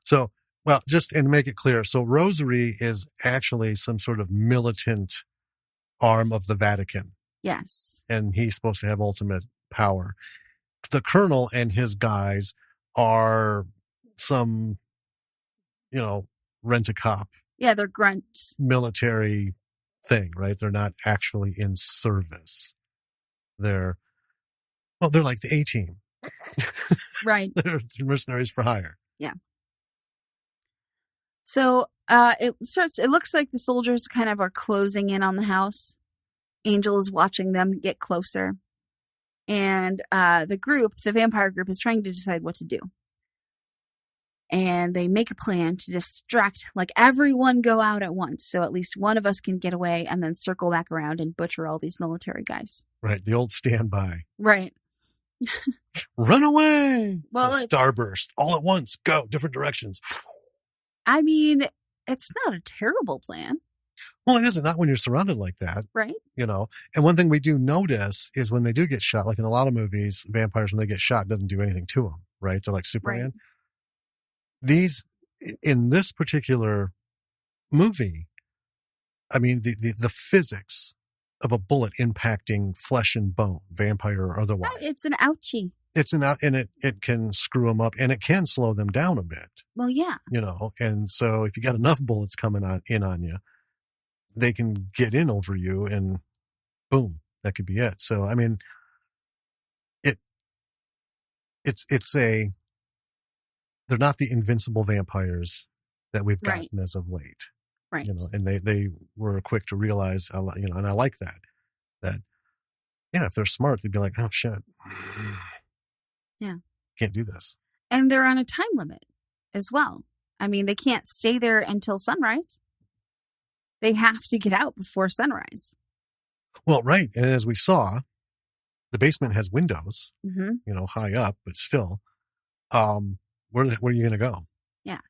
So, well, just and to make it clear, so Rosary is actually some sort of militant arm of the Vatican. Yes. And he's supposed to have ultimate power. The Colonel and his guys are some, rent-a-cop. Yeah, they're grunts. Military thing, right? They're not actually in service. They're like the A-team. Right. They're mercenaries for hire. Yeah. So it looks like the soldiers kind of are closing in on the house. Angel is watching them get closer. And the vampire group is trying to decide what to do. And they make a plan to distract, like everyone go out at once. So at least one of us can get away and then circle back around and butcher all these military guys. Right. The old standby. Right. Run away. Well, starburst all at once. Go different directions. I mean, it's not a terrible plan, Well, it isn't, not when you're surrounded like that, right? And one thing we do notice is when they do get shot, like in a lot of movies, vampires, when they get shot, doesn't do anything to them, right? They're like Superman. Right. These, in this particular movie, I mean, the physics of a bullet impacting flesh and bone, vampire or otherwise. It's an ouchie. It's an out, and it can screw them up, and it can slow them down a bit. Well, yeah. And so if you got enough bullets coming on you, they can get in over you, and boom, that could be it. So I mean, they're not the invincible vampires that we've gotten Right. as of late. Right. And they were quick to realize, and I like that, if they're smart, they'd be like, oh shit. Yeah. Can't do this. And they're on a time limit as well. I mean, they can't stay there until sunrise. They have to get out before sunrise. Well, right. And as we saw, the basement has windows, Mm-hmm. High up, but still, where are you going to go? Yeah.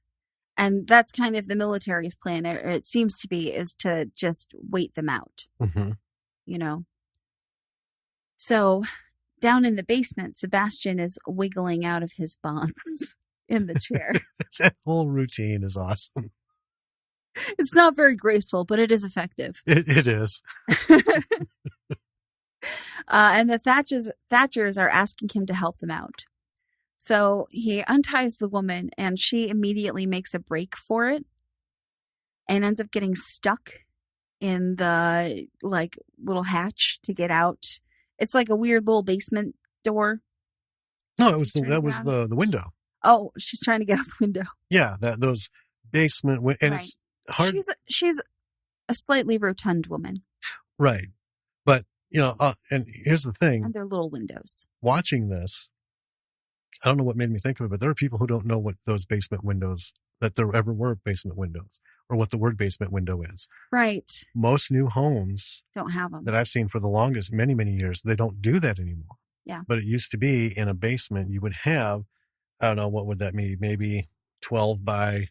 And that's kind of the military's plan, or it seems to be, is to just wait them out, Mm-hmm. So down in the basement, Sebastian is wiggling out of his bonds in the chair. That whole routine is awesome. It's not very graceful, but it is effective. It is. And the Thatchers are asking him to help them out. So he unties the woman, and she immediately makes a break for it and ends up getting stuck in the little hatch to get out. It's like a weird little basement door. No, that was the window. Oh, she's trying to get out the window. Yeah, those basement and Right. it's hard. She's a slightly rotund woman. Right. But, and here's the thing. And they're little windows. Watching this, I don't know what made me think of it, but there are people who don't know what those basement windows, that there ever were basement windows, or what the word basement window is. Right. Most new homes don't have them that I've seen for the longest, many, many years, they don't do that anymore. Yeah. But it used to be in a basement, you would have, I don't know, what would that be? Maybe 12 by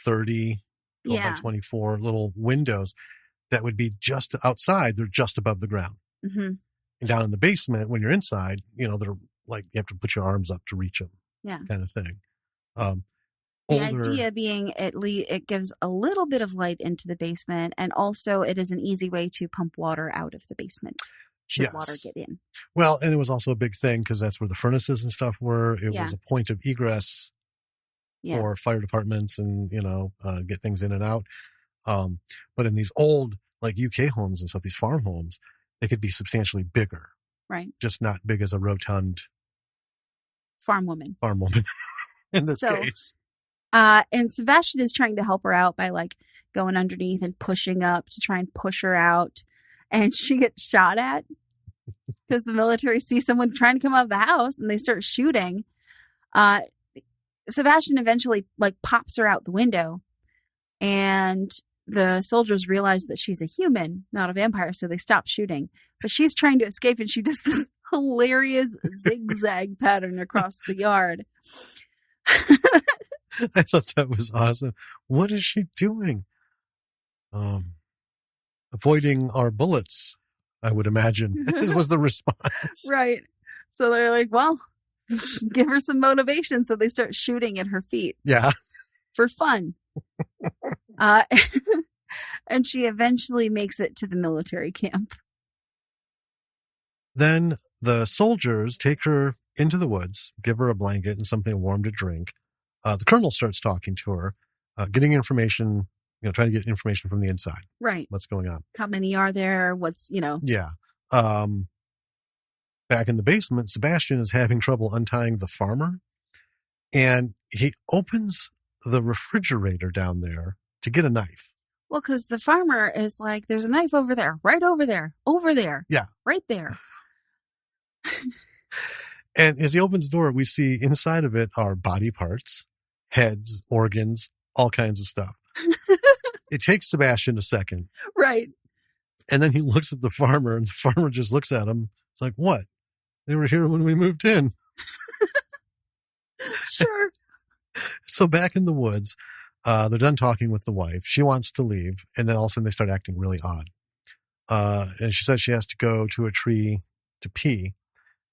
30, 12 by 24 little windows that would be just outside. They're just above the ground. Mm-hmm. And down in the basement, when you're inside, they're like, you have to put your arms up to reach them. Yeah. Kind of thing. The idea being it gives a little bit of light into the basement, and also it is an easy way to pump water out of the basement should water get in. Well, and it was also a big thing because that's where the furnaces and stuff were. It was a point of egress for fire departments and, get things in and out. But in these old, like UK homes and stuff, these farm homes, they could be substantially bigger. Right. Just not big as a rotund farm woman in this case. And Sebastian is trying to help her out by going underneath and pushing up to try and push her out. And she gets shot at because the military sees someone trying to come out of the house and they start shooting. Sebastian eventually pops her out the window, and the soldiers realize that she's a human, not a vampire. So they stop shooting, but she's trying to escape, and she does this hilarious zigzag pattern across the yard. I thought that was awesome. What is she doing? Avoiding our bullets, I would imagine, was the response. Right. So they're like, well, give her some motivation. So they start shooting at her feet. Yeah. For fun. And she eventually makes it to the military camp. Then the soldiers take her into the woods, give her a blanket and something warm to drink. The colonel starts talking to her, getting information, trying to get information from the inside. Right. What's going on? How many are there? What's. Yeah. Back in the basement, Sebastian is having trouble untying the farmer, and he opens the refrigerator down there to get a knife. Well, because the farmer is like, there's a knife over there, right over there, over there. Yeah. Right there. And as he opens the door, we see inside of it are body parts, heads, organs, all kinds of stuff. It takes Sebastian a second. Right. And then he looks at the farmer, and the farmer just looks at him. It's like, what? They were here when we moved in. Sure. So back in the woods, They're done talking with the wife. She wants to leave, and then all of a sudden they start acting really odd. And she says she has to go to a tree to pee,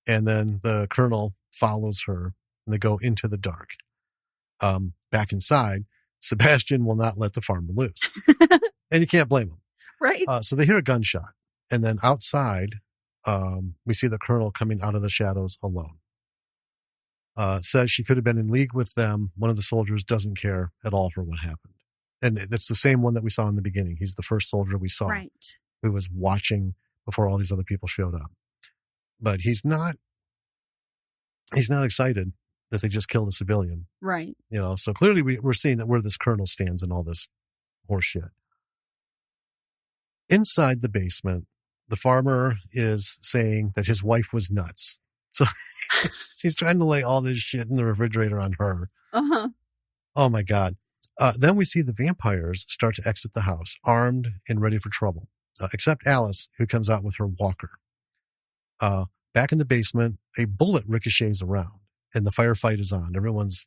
and then the colonel follows her, and they go into the dark. Back inside, Sebastian will not let the farmer loose. And you can't blame him. Right. So they hear a gunshot. And then outside, we see the colonel coming out of the shadows alone. Says she could have been in league with them. One of the soldiers doesn't care at all for what happened. And it's the same one that we saw in the beginning. He's the first soldier we saw Right. who was watching before all these other people showed up. But he's not excited that they just killed a civilian. Right. So clearly we're seeing that where this colonel stands in all this horse shit. Inside the basement, the farmer is saying that his wife was nuts. So he's trying to lay all this shit in the refrigerator on her. Uh-huh. Oh my God. Then we see the vampires start to exit the house, armed and ready for trouble, except Alice, who comes out with her walker. Back in the basement, a bullet ricochets around, and the firefight is on. Everyone's,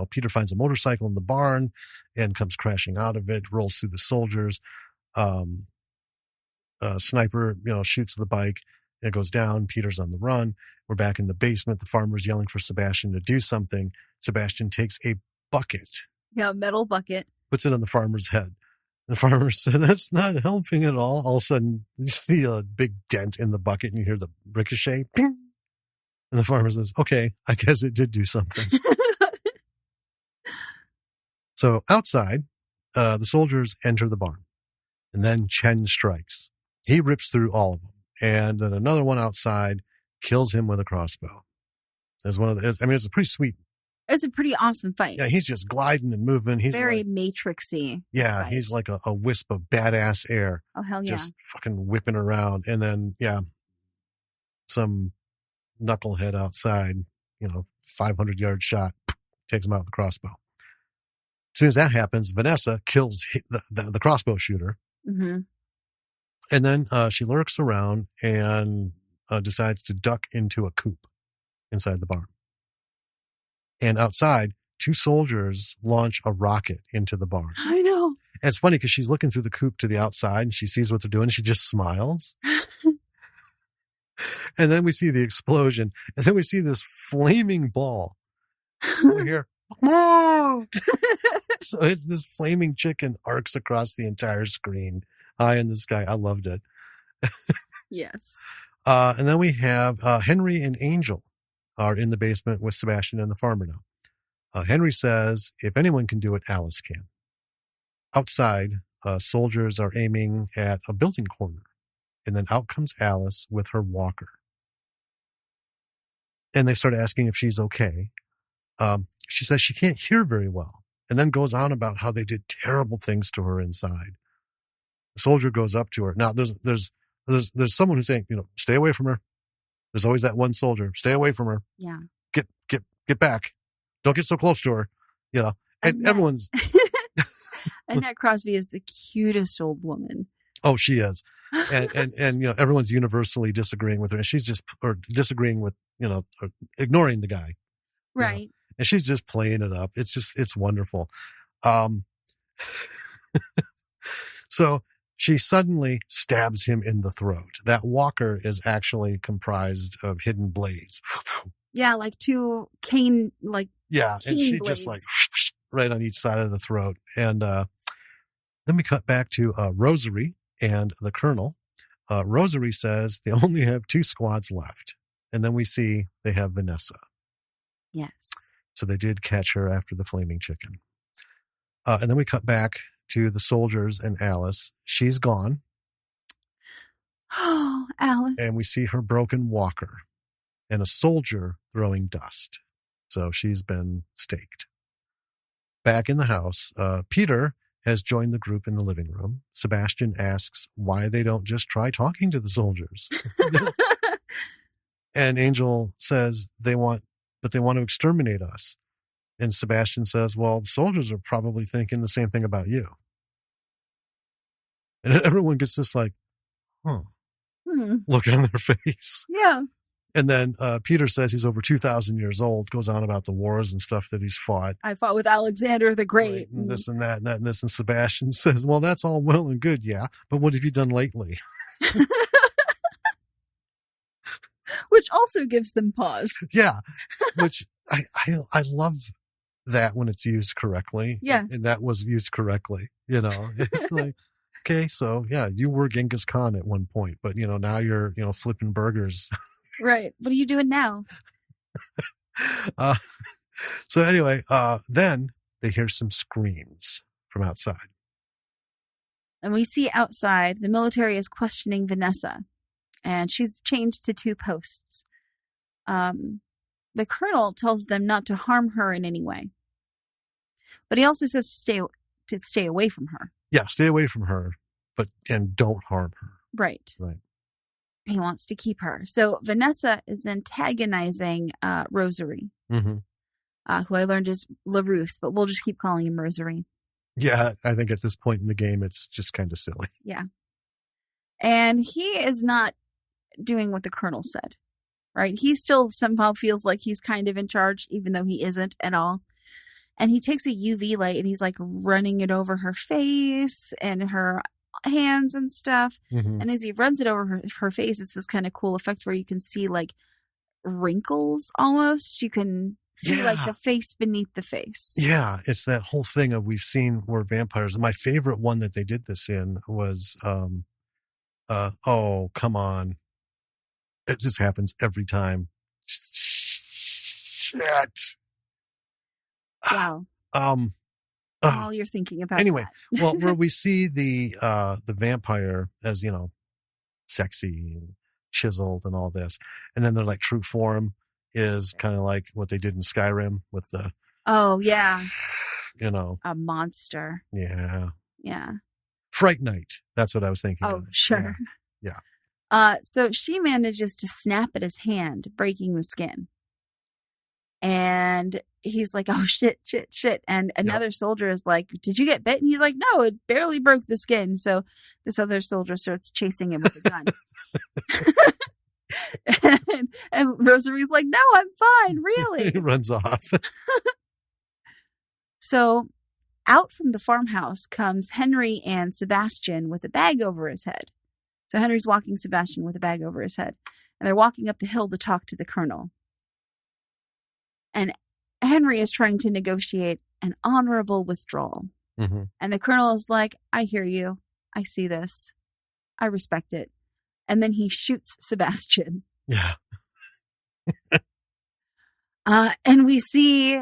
Peter finds a motorcycle in the barn and comes crashing out of it, rolls through the soldiers. Sniper, shoots the bike, and it goes down. Peter's on the run. We're back in the basement. The farmer's yelling for Sebastian to do something. Sebastian takes a bucket. Yeah, metal bucket. Puts it on the farmer's head. The farmer said, "That's not helping at all." All of a sudden, you see a big dent in the bucket and you hear the ricochet. Ping! And the farmer says, "Okay, I guess it did do something." So outside, the soldiers enter the barn. And then Chen strikes. He rips through all of them. And then another one outside kills him with a crossbow. It's a pretty sweet. It's a pretty awesome fight. Yeah, he's just gliding and moving. He's very like, Matrixy. Yeah, fight. He's like a wisp of badass air. Oh, hell yeah. Just fucking whipping around. And then, some knucklehead outside, 500-yard shot, takes him out with the crossbow. As soon as that happens, Vanessa kills the crossbow shooter. Mm-hmm. And then she lurks around and decides to duck into a coop inside the barn. And outside, 2 soldiers launch a rocket into the barn. I know. And it's funny because she's looking through the coop to the outside and she sees what they're doing. And she just smiles. And then we see the explosion. And then we see this flaming ball over here. So this flaming chicken arcs across the entire screen, high in the sky. I loved it. Yes. And then we have Henry and Angel are in the basement with Sebastian and the farmer now. Henry says, if anyone can do it, Alice can. Outside, soldiers are aiming at a building corner. And then out comes Alice with her walker. And they start asking if she's okay. She says she can't hear very well. And then goes on about how they did terrible things to her inside. The soldier goes up to her. Now, there's someone who's saying, stay away from her. There's always that one soldier. Stay away from her. Yeah. Get back. Don't get so close to her. And everyone's. Annette Crosby is the cutest old woman. Oh, she is. And everyone's universally disagreeing with her. And she's just, or disagreeing with, or ignoring the guy. Right. And she's just playing it up. It's wonderful. So she suddenly stabs him in the throat. That walker is actually comprised of hidden blades. Yeah, like 2 cane, like yeah, cane and she blades. just like right on each side of the throat. And then we cut back to Rosary and the colonel. Rosary says they only have 2 squads left. And then we see they have Vanessa. Yes. So they did catch her after the flaming chicken. And then we cut back to the soldiers and Alice. She's gone. Oh, Alice. And we see her broken walker and a soldier throwing dust. So she's been staked. Back in the house, Peter has joined the group in the living room. Sebastian asks why they don't just try talking to the soldiers. And Angel says they want to exterminate us. And Sebastian says, well, the soldiers are probably thinking the same thing about you. And everyone gets this like, look on their face. Yeah. And then Peter says he's over 2,000 years old, goes on about the wars and stuff that he's fought. I fought with Alexander the Great. Right, and this and that and that and this. And Sebastian says, well, that's all well and good, yeah. But what have you done lately? Which also gives them pause. Yeah, which I love that when it's used correctly. Yes. And that was used correctly. It's like, okay, so yeah, you were Genghis Khan at one point, but now you're, flipping burgers. Right. What are you doing now? So anyway, then they hear some screams from outside. And we see outside the military is questioning Vanessa, and she's changed to 2 posts. The colonel tells them not to harm her in any way, but he also says to stay away from her. Yeah, stay away from her, and don't harm her. Right. Right. He wants to keep her. So Vanessa is antagonizing Rosary, Mm-hmm. Who I learned is LaRousse, but we'll just keep calling him Rosary. Yeah, I think at this point in the game, it's just kind of silly. Yeah. And he is not doing what the colonel said, right? He still somehow feels like he's kind of in charge, even though he isn't at all. And he takes a UV light and he's like running it over her face and her hands and stuff. Mm-hmm. And as he runs it over her face, it's this kind of cool effect where you can see like wrinkles almost. You can see like the face beneath the face. Yeah, it's that whole thing of we've seen where vampires. My favorite one that they did this in was, oh, come on. It just happens every time. Shit. Wow. All you're thinking about. Anyway, that. well, where we see the vampire as, sexy and chiseled and all this. And then their like true form is kind of like what they did in Skyrim with the. Oh, yeah. A monster. Yeah. Yeah. Fright Night. That's what I was thinking. Oh, sure. Yeah. So she manages to snap at his hand, breaking the skin. And he's like, oh, shit. And another soldier is like, did you get bit? And he's like, no, it barely broke the skin. So this other soldier starts chasing him with a gun. and Rosary's like, no, I'm fine, really. He runs off. So out from the farmhouse comes Henry and Sebastian with a bag over his head. So Henry's walking Sebastian with a bag over his head. And they're walking up the hill to talk to the colonel. And Henry is trying to negotiate an honorable withdrawal. Mm-hmm. And the colonel is like, I hear you. I see this. I respect it. And then he shoots Sebastian. Yeah. And we see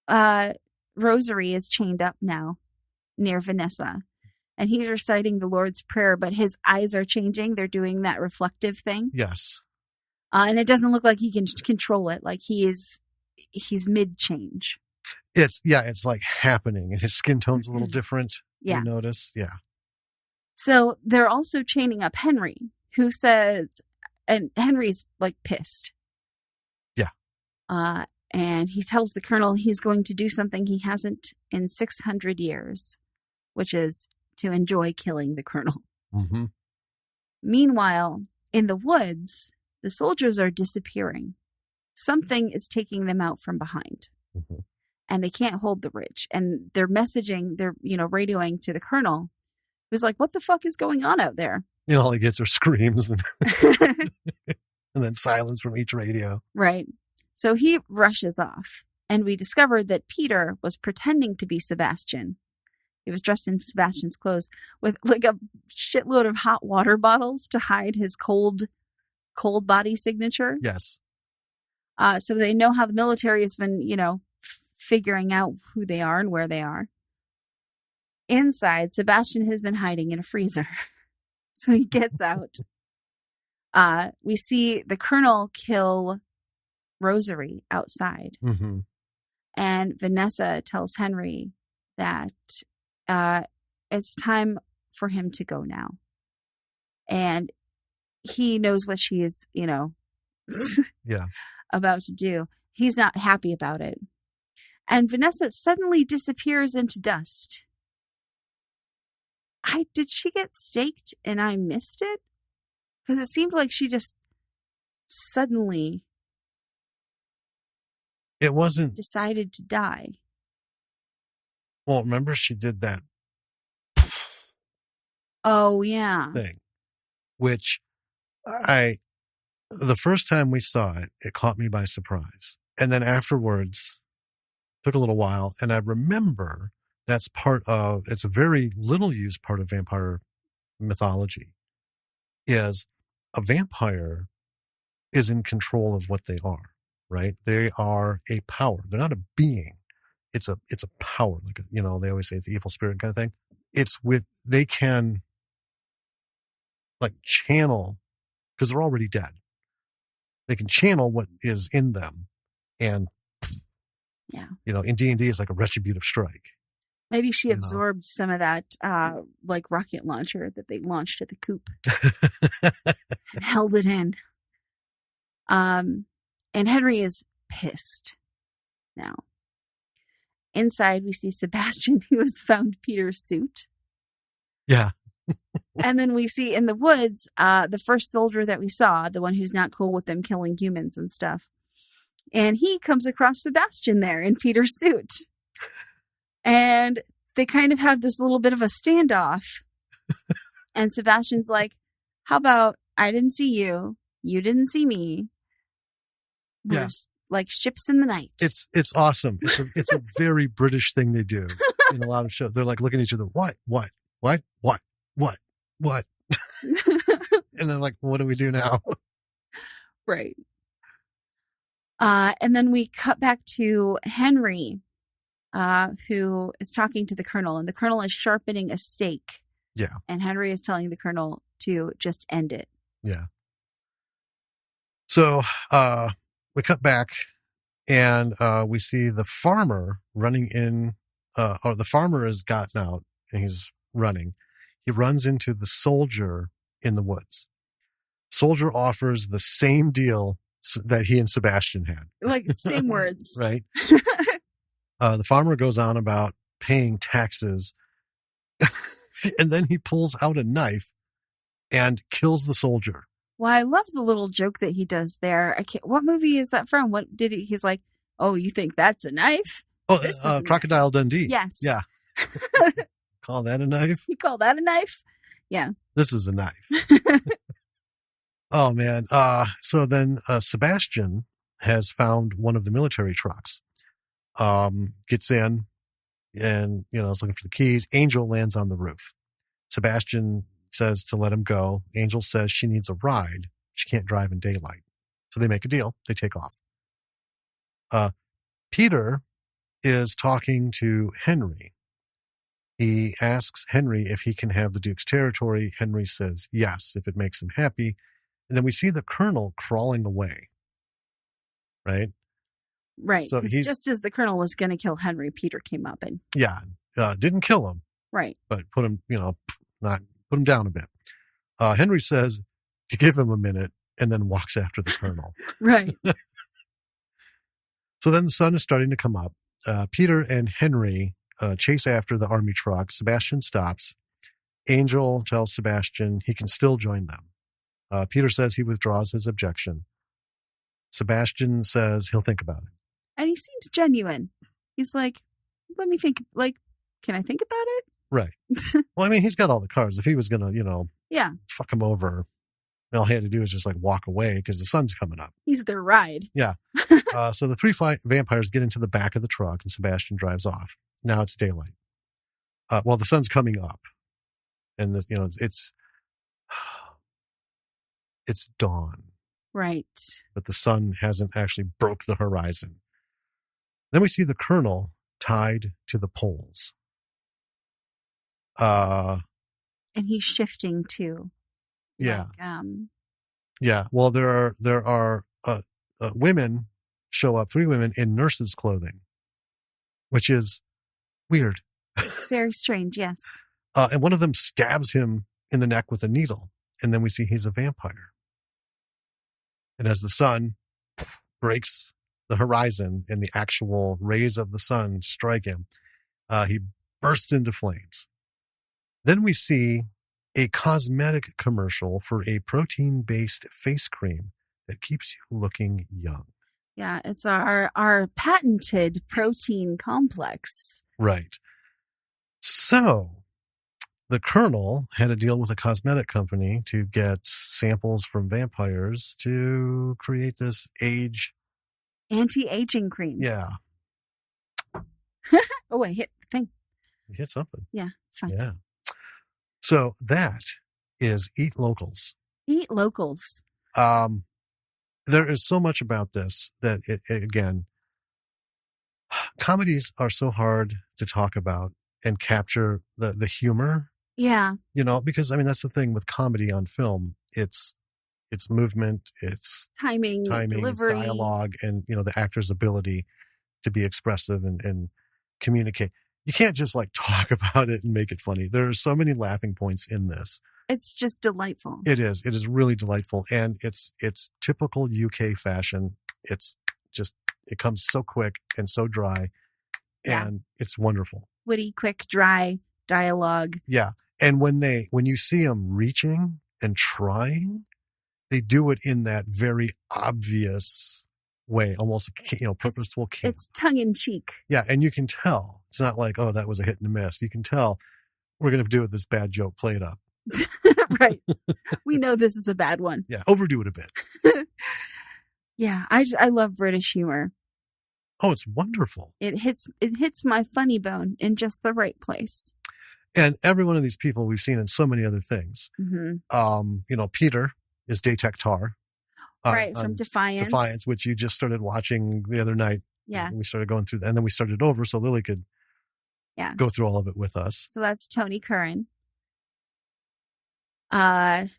Rosary is chained up now near Vanessa. And he's reciting the Lord's Prayer, but his eyes are changing. They're doing that reflective thing. Yes. And it doesn't look like he can control it. Like he's mid-change. It's like happening. And his skin tone's a little different. Yeah. You notice? Yeah. So they're also chaining up Henry, who says, and Henry's like pissed. Yeah. And he tells the colonel he's going to do something he hasn't in 600 years, which is to enjoy killing the colonel. Mm-hmm. Meanwhile, in the woods, the soldiers are disappearing. Something is taking them out from behind. Mm-hmm. And they can't hold the ridge. And they're messaging, they're, radioing to the colonel, who's like, what the fuck is going on out there? All he gets are screams and, and then silence from each radio. Right. So he rushes off. And we discovered that Peter was pretending to be Sebastian. He was dressed in Sebastian's clothes with like a shitload of hot water bottles to hide his cold body signature. Yes. So they know how the military has been, figuring out who they are and where they are. Inside, Sebastian has been hiding in a freezer. So he gets out. We see the colonel kill Rosary outside. Mm-hmm. And Vanessa tells Henry that it's time for him to go now. And he knows what she is, Yeah. about to do. He's not happy about it. And Vanessa suddenly disappears into dust. Did she get staked and I missed it? Because it seemed like she just suddenly It wasn't. decided to die. Well, remember she did that Oh, yeah. thing, which the first time we saw it, it caught me by surprise. And then afterwards, took a little while. And I remember that's it's a very little used part of vampire mythology, is a vampire is in control of what they are, right? They are a power. They're not a being. It's a power. Like, they always say it's an evil spirit kind of thing. They can like channel, because they're already dead. They can channel what is in them. And, in D&D, it's like a retributive strike. Maybe she absorbed some of that, like rocket launcher that they launched at the coop and held it in. And Henry is pissed now. Inside, we see Sebastian, who has found Peter's suit. Yeah. And then we see in the woods, the first soldier that we saw, the one who's not cool with them killing humans and stuff. And he comes across Sebastian there in Peter's suit. And they kind of have this little bit of a standoff. And Sebastian's like, how about I didn't see you, you didn't see me. We're like ships in the night. It's awesome. It's a very British thing they do in a lot of shows. They're like looking at each other. What? And they're like, what do we do now? Right. And then we cut back to Henry, who is talking to the colonel, and the colonel is sharpening a stake. Yeah. And Henry is telling the colonel to just end it. Yeah. So we cut back, and we see the farmer running in, or the farmer has gotten out and he's running. He runs into the soldier in the woods. Soldier offers the same deal that he and Sebastian had. Like, same words. Right. The farmer goes on about paying taxes, and then he pulls out a knife and kills the soldier. Well, I love the little joke that he does there. What movie is that from? What did he? He's like, "Oh, you think that's a knife?" Oh, Crocodile Dundee. Yes. Yeah. Call that a knife? You call that a knife? Yeah. This is a knife. Oh man. So then Sebastian has found one of the military trucks. Gets in and is looking for the keys. Angel lands on the roof. Sebastian says to let him go. Angel says she needs a ride. She can't drive in daylight. So they make a deal. They take off. Peter is talking to Henry. He asks Henry if he can have the Duke's territory. Henry says yes, if it makes him happy. And then we see the colonel crawling away. Right? Right. So he's just as the colonel was going to kill Henry, Peter came up and didn't kill him. Right. But put him, put him down a bit. Henry says to give him a minute and then walks after the colonel. Right. So then the sun is starting to come up. Peter and Henry chase after the army truck. Sebastian stops. Angel tells Sebastian he can still join them. Peter says he withdraws his objection. Sebastian says he'll think about it. And he seems genuine. He's like, let me think. Like, can I think about it? Right. Well, I mean, he's got all the cards. If he was going to, fuck him over, all he had to do is just like walk away because the sun's coming up. He's their ride. Yeah. So the three vampires get into the back of the truck and Sebastian drives off. Now it's daylight. Well, the sun's coming up, and it's dawn. Right. But the sun hasn't actually broke the horizon. Then we see the colonel tied to the poles. And he's shifting too. Yeah. Like, yeah. Well, there are women show up, 3 women in nurses' clothing, which is weird. Very strange. Yes. And one of them stabs him in the neck with a needle. And then we see he's a vampire. And as the sun breaks the horizon and the actual rays of the sun strike him, he bursts into flames. Then we see a cosmetic commercial for a protein-based face cream that keeps you looking young. Yeah, it's our patented protein complex. Right. So the Colonel had to deal with a cosmetic company to get samples from vampires to create this Anti-aging cream. Yeah. Oh, I hit the thing. You hit something. Yeah, it's fine. Yeah. So that is Eat Locals. Eat Locals. There is so much about this that, again, comedies are so hard to talk about and capture the humor. Yeah. Because, that's the thing with comedy on film. It's movement, it's timing, delivery, it's dialogue, and, the actor's ability to be expressive and communicate. You can't just talk about it and make it funny. There are so many laughing points in this. It's just delightful. It is. It is really delightful. And it's typical UK fashion. It comes so quick and so dry. Yeah. And it's wonderful. Witty, quick, dry dialogue. Yeah. And when you see them reaching and trying, they do it in that very obvious way, almost, purposeful. It's tongue in cheek. Yeah. And you can tell. It's not like, oh, that was a hit and a miss. You can tell we're going to do this bad joke, play it up. Right. We know this is a bad one. Yeah. Overdo it a bit. Yeah. I love British humor. Oh, it's wonderful. It hits my funny bone in just the right place. And every one of these people we've seen in so many other things. Mm-hmm. Peter is Detectar. Right, from Defiance. Defiance, which you just started watching the other night. Yeah. We started going through, and then we started over so Lily could go through all of it with us. So that's Tony Curran.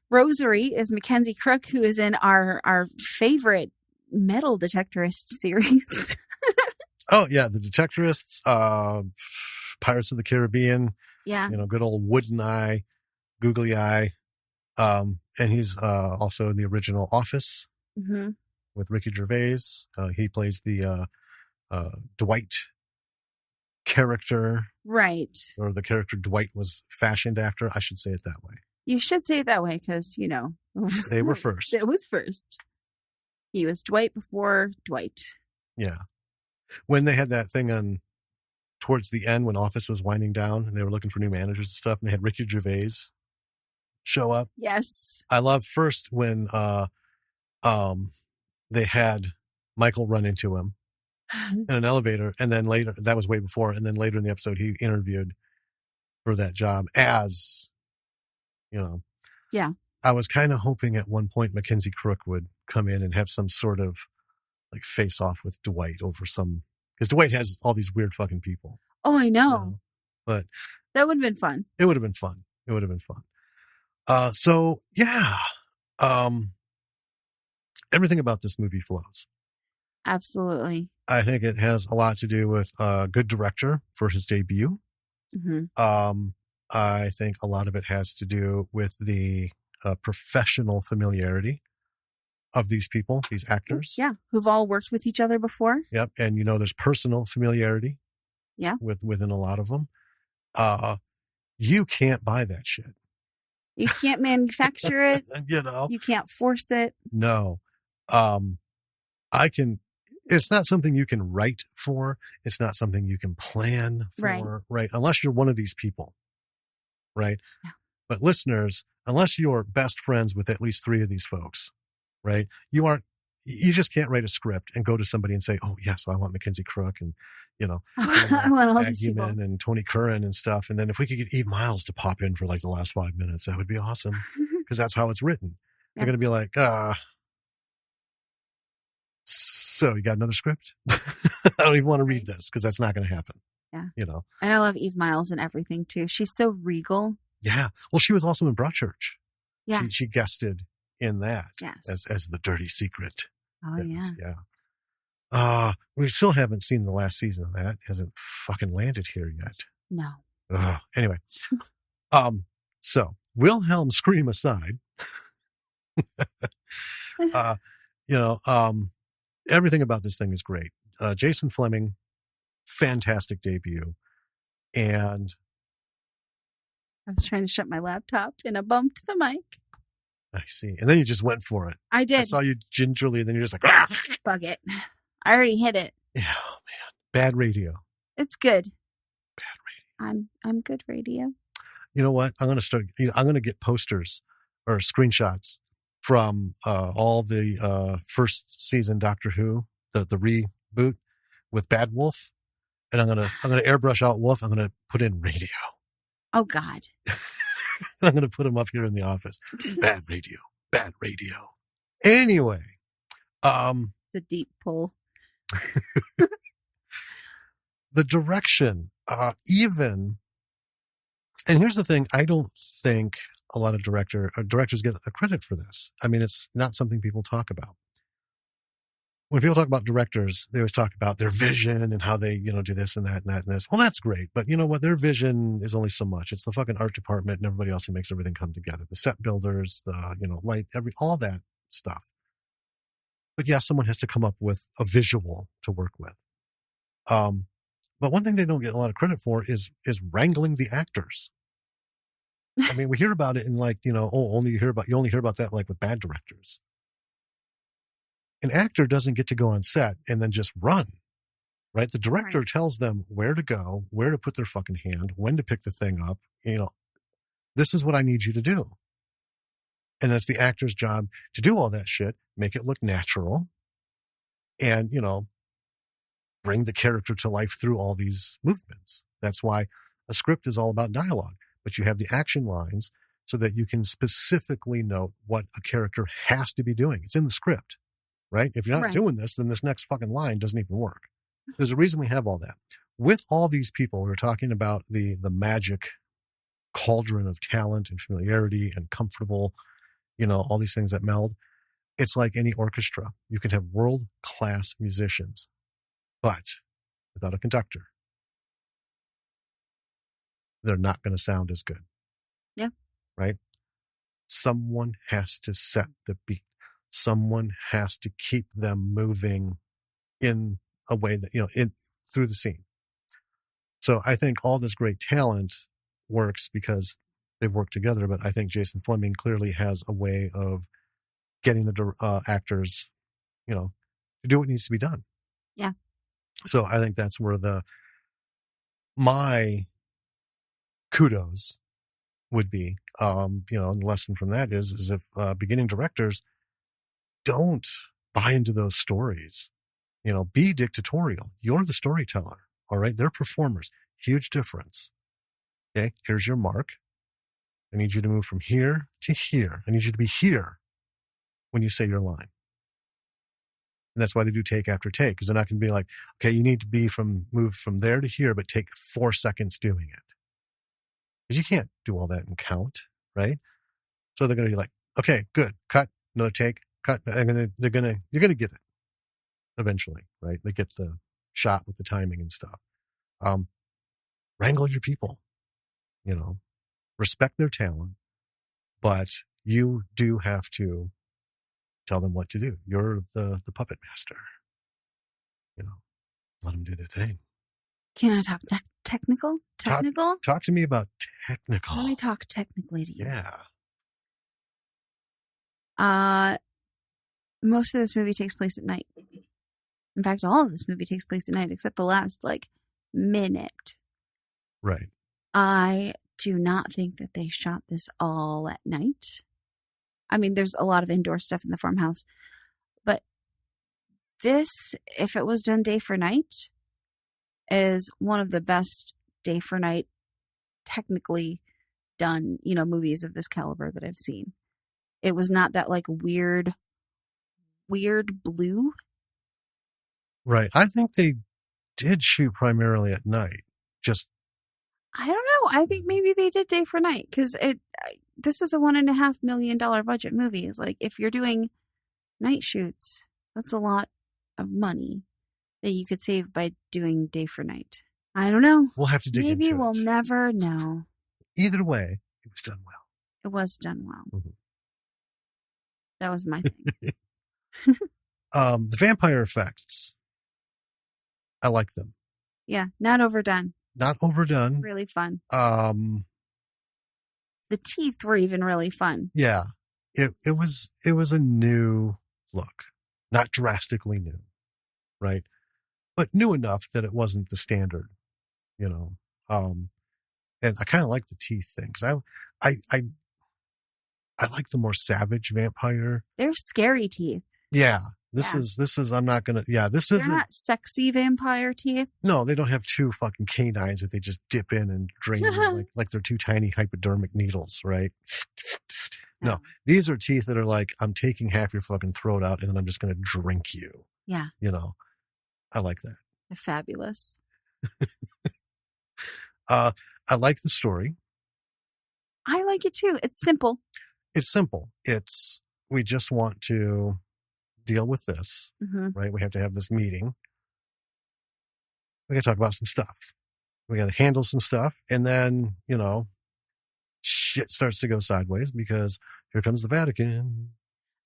Rosary is Mackenzie Crook, who is in our favorite metal detectorist series. Oh, yeah. The Detectorists, Pirates of the Caribbean. Yeah. Good old Wooden Eye, Googly Eye. And he's also in the original Office with Ricky Gervais. He plays the Dwight character. Right. Or the character Dwight was fashioned after. I should say it that way. You should say it that way because, they were first. It was first. He was Dwight before Dwight. Yeah. When they had that thing on towards the end when Office was winding down and they were looking for new managers and stuff, and they had Ricky Gervais show up. Yes. I love first when they had Michael run into him in an elevator, and then later, that was way before, and then later in the episode he interviewed for that job as, Yeah. I was kind of hoping at one point Mackenzie Crook would come in and have some sort of face off with Dwight over because Dwight has all these weird fucking people. Oh, I know. But that would have been fun. It would have been fun. It would have been fun. So yeah, everything about this movie flows. Absolutely. I think it has a lot to do with a good director for his debut. Mm-hmm. I think a lot of it has to do with the professional familiarity of these people, these actors. Yeah, who've all worked with each other before. Yep, and there's personal familiarity. Yeah, within a lot of them. You can't buy that shit. You can't manufacture it. You can't force it. No, it's not something you can write for. It's not something you can plan for, right? Unless you're one of these people, right? Yeah. But listeners, unless you're best friends with at least 3 of these folks, right? You just can't write a script and go to somebody and say, oh, yeah, so I want Mackenzie Crook and, I want all these people. And Tony Curran and stuff. And then if we could get Eve Miles to pop in for the last 5 minutes, that would be awesome. Because that's how it's written. They're going to be like, so you got another script? I don't even want to read this because that's not going to happen. Yeah. And I love Eve Miles and everything too. She's so regal. Yeah. Well, she was also in Broadchurch. Yeah. She guested in that yes. as the dirty secret. Oh, yeah. Yeah. We still haven't seen the last season of that. It hasn't fucking landed here yet. No. Anyway. So Wilhelm scream aside, everything about this thing is great. Jason Flemyng, fantastic debut. And I was trying to shut my laptop and I bumped the mic. I see. And then you just went for it. I I did. saw you gingerly, and then you're just like, ah! Bug it. I already hit it. Yeah, man. Bad radio. It's good. Bad radio. I'm good radio. You know what? I'm going to get posters or screenshots from all the first season Doctor Who, the reboot with Bad Wolf, and I'm gonna airbrush out Wolf. I'm gonna put in radio. Oh God. I'm gonna put him up here in the office. Bad radio. Bad radio. Anyway, it's a deep pull. the direction, even. And here's the thing: I don't think a lot of directors get a credit for this. I mean, it's not something people talk about. When people talk about directors, they always talk about their vision and how they, do this and that and that and this. Well, that's great. But you know what? Their vision is only so much. It's the fucking art department and everybody else who makes everything come together. The set builders, the, light, all that stuff. But yeah, someone has to come up with a visual to work with. But one thing they don't get a lot of credit for is wrangling the actors. I mean, we hear about it in you only hear about that like with bad directors. An actor doesn't get to go on set and then just run, right? The director tells them where to go, where to put their fucking hand, when to pick the thing up. This is what I need you to do. And it's the actor's job to do all that shit, make it look natural, and, bring the character to life through all these movements. That's why a script is all about dialogue, but you have the action lines so that you can specifically note what a character has to be doing. It's in the script. Right? If you're not doing this, then this next fucking line doesn't even work. There's a reason we have all that. With all these people, we were talking about the magic cauldron of talent and familiarity and comfortable, all these things that meld. It's like any orchestra. You can have world-class musicians, but without a conductor, they're not going to sound as good. Yeah. Right? Someone has to set the beat. Someone has to keep them moving in a way that, through the scene. So I think all this great talent works because they've worked together, but I think Jason Flemyng clearly has a way of getting the actors, to do what needs to be done. Yeah. So I think that's where my kudos would be. And the lesson from that is if beginning directors don't buy into those stories, be dictatorial. You're the storyteller. All right. They're performers. Huge difference. Okay. Here's your mark. I need you to move from here to here. I need you to be here when you say your line. And that's why they do take after take, because they're not going to be like, okay, you need to move from there to here, but take 4 seconds doing it. Because you can't do all that and count. Right. So they're going to be like, okay, good. Cut. Another take. Cut, and then you're gonna get it eventually, right? They get the shot with the timing and stuff. Wrangle your people, respect their talent, but you do have to tell them what to do. You're the puppet master. Let them do their thing. Can I talk technical? Technical? Talk to me about technical. Let me talk technically to you. Yeah. Most of this movie takes place at night. In fact, all of this movie takes place at night, except the last, minute. Right. I do not think that they shot this all at night. I mean, there's a lot of indoor stuff in the farmhouse. But this, if it was done day for night, is one of the best day for night, technically done, movies of this caliber that I've seen. It was not that, weird blue. Right. I think they did shoot primarily at night. I don't know. I think maybe they did day for night because this is a $1.5 million budget movie. It's like, if you're doing night shoots, that's a lot of money that you could save by doing day for night. I don't know. We'll have to dig into it. Maybe we'll never know. Either way, it was done well. It was done well. Mm-hmm. That was my thing. The vampire effects, I like them. Yeah, not overdone. Not overdone. Really fun. The teeth were even really fun. Yeah. it was a new look, not drastically new, right? But new enough that it wasn't the standard, you know. And I kind of like the teeth thing because I like the more savage vampire. They're scary teeth. Yeah, Yeah. this is. I'm not gonna. Yeah, this They're isn't. not sexy vampire teeth. No, they don't have two fucking canines that they just dip in and drain you like they're two tiny hypodermic needles, right? No, these are teeth that are like, I'm taking half your fucking throat out and then I'm just going to drink you. Yeah. You know, I like that. They're fabulous. I like the story. I like it too. It's simple. It's simple. We just want to deal with this, Mm-hmm. right? We have to have this meeting. We got to talk about some stuff. We got to handle some stuff. And then, you know, shit starts to go sideways because here comes the Vatican.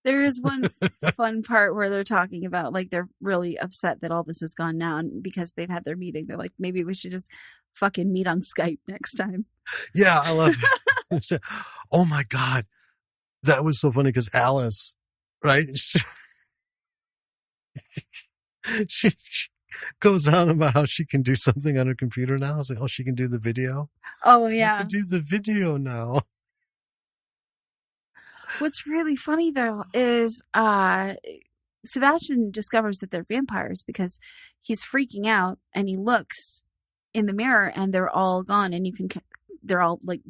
There is one fun part where they're talking about, like, they're really upset that all this has gone down because they've had their meeting. They're like, maybe we should just fucking meet on Skype next time. Yeah, I love it. Oh my God. That was so funny because Alice, right? She goes on about how she can do something on her computer now. I was like, oh, she can do the video? Oh, You yeah. can do the video now. What's really funny, though, is Sebastian discovers that they're vampires because he's freaking out and he looks in the mirror and they're all gone and they're all like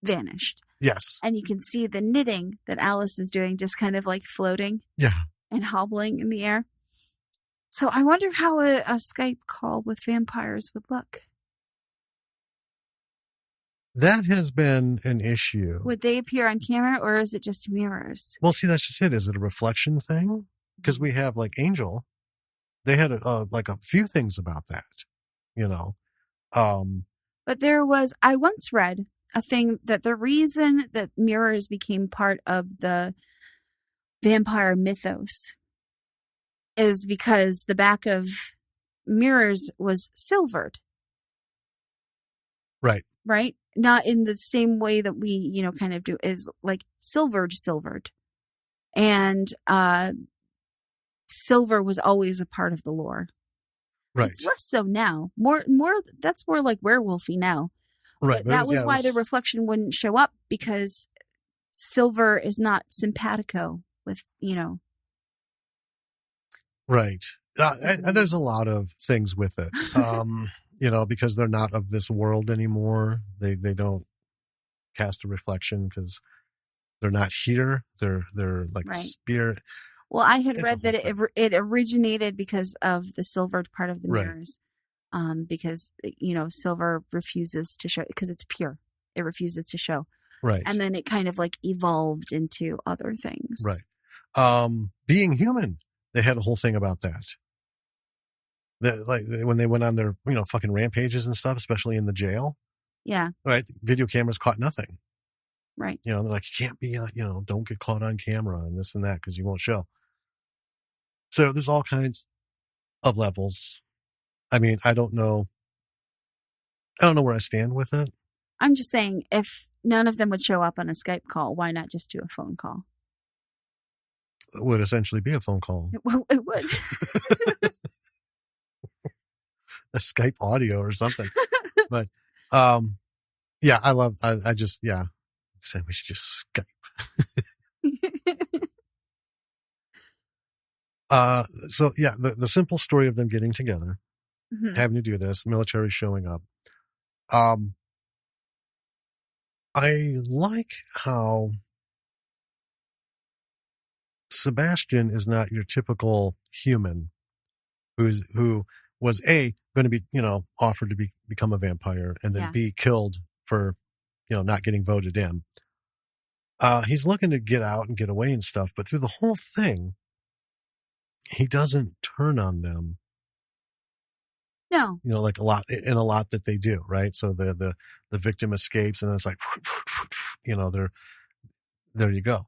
vanished. Yes. And you can see the knitting that Alice is doing just kind of like floating. Yeah. And hobbling in the air. So I wonder how a Skype call with vampires would look. That has been an issue. Would they appear on camera or is it just mirrors? Well, see, that's just it. Is it a reflection thing? Because we have like Angel. They had like a few things about that, you know. But I once read a thing that the reason that mirrors became part of the vampire mythos is because the back of mirrors was silvered. Right. Right? Not in the same way that we, kind of do, is like silvered. And silver was always a part of the lore. Right. It's less so now. More that's more like werewolfy now. Right. But that was why the reflection wouldn't show up because silver is not simpatico with, Right. And there's a lot of things with it. Because they're not of this world anymore. They don't cast a reflection because they're not here. They're like right. spirit. Well, I had read that it originated because of the silvered part of the mirrors. Because, silver refuses to show because it's pure. It refuses to show. Right. And then it kind of like evolved into other things. Right. Being human. They had a whole thing about that. Like when they went on their, fucking rampages and stuff, especially in the jail. Yeah. Right. Video cameras caught nothing. Right. They're like, you can't be, don't get caught on camera and this and that because you won't show. So there's all kinds of levels. I mean, I don't know where I stand with it. I'm just saying, if none of them would show up on a Skype call, why not just do a phone call? It would essentially be a phone call. It would. A Skype audio or something. But, yeah, I just saying we should just Skype. So yeah, the simple story of them getting together, mm-hmm. having to do this, military showing up. I like how Sebastian is not your typical human who was A, going to be, offered to become a vampire and then B, killed for, not getting voted in. He's looking to get out and get away and stuff, but through the whole thing, he doesn't turn on them. No. Like a lot that they do, right? So the victim escapes and it's like, there you go.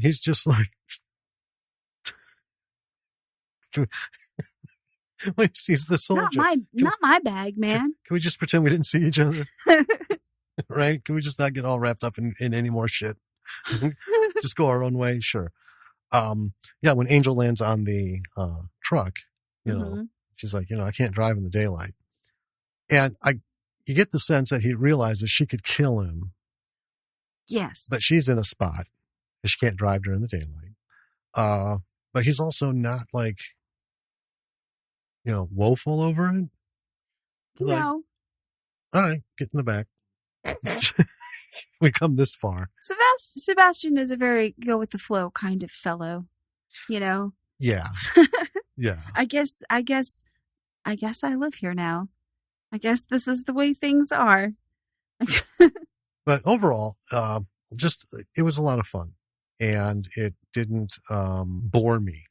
He's just like, when he sees the soldier. Not my bag, man. Can we just pretend we didn't see each other? right? Can we just not get all wrapped up in any more shit? Just go our own way? Sure. Yeah, when Angel lands on the truck, Mm-hmm. she's like, I can't drive in the daylight. And you get the sense that he realizes she could kill him, Yes. but she's in a spot because she can't drive during the daylight. But he's also not like, woeful over it. Like, No. all right, get in the back. We come this far. Sebastian is a very go with the flow kind of fellow, Yeah. Yeah. I guess I live here now. I guess this is the way things are. But overall, it was a lot of fun, and it didn't bore me.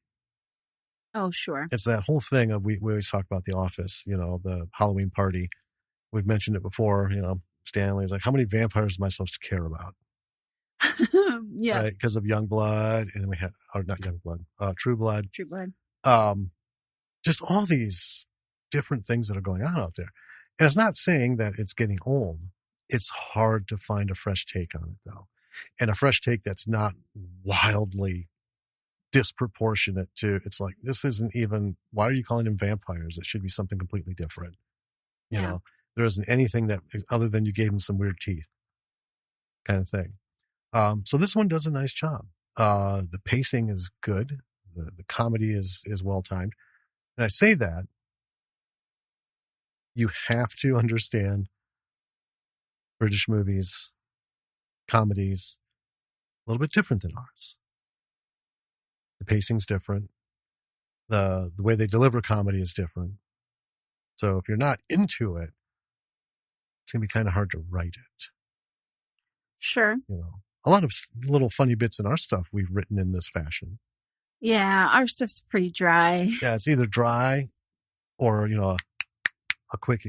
Oh, sure. It's that whole thing of we always talk about The Office, the Halloween party. We've mentioned it before. Stanley's like, how many vampires am I supposed to care about? Yeah. Right, because of Youngblood, and we had, or not Youngblood, True Blood. True Blood. Just all these different things that are going on out there. And it's not saying that it's getting old. It's hard to find a fresh take on it, though. And a fresh take that's not wildly disproportionate to, it's like, this isn't even, why are you calling them vampires? It should be something completely different. There isn't anything that, other than you gave them some weird teeth kind of thing. So this one does a nice job. The pacing is good. The comedy is well timed. And I say that you have to understand British movies, comedies, a little bit different than ours. The pacing's different. The way they deliver comedy is different. So if you're not into it, it's going to be kind of hard to write it. Sure. A lot of little funny bits in our stuff we've written in this fashion. Yeah, our stuff's pretty dry. Yeah, it's either dry or, a quick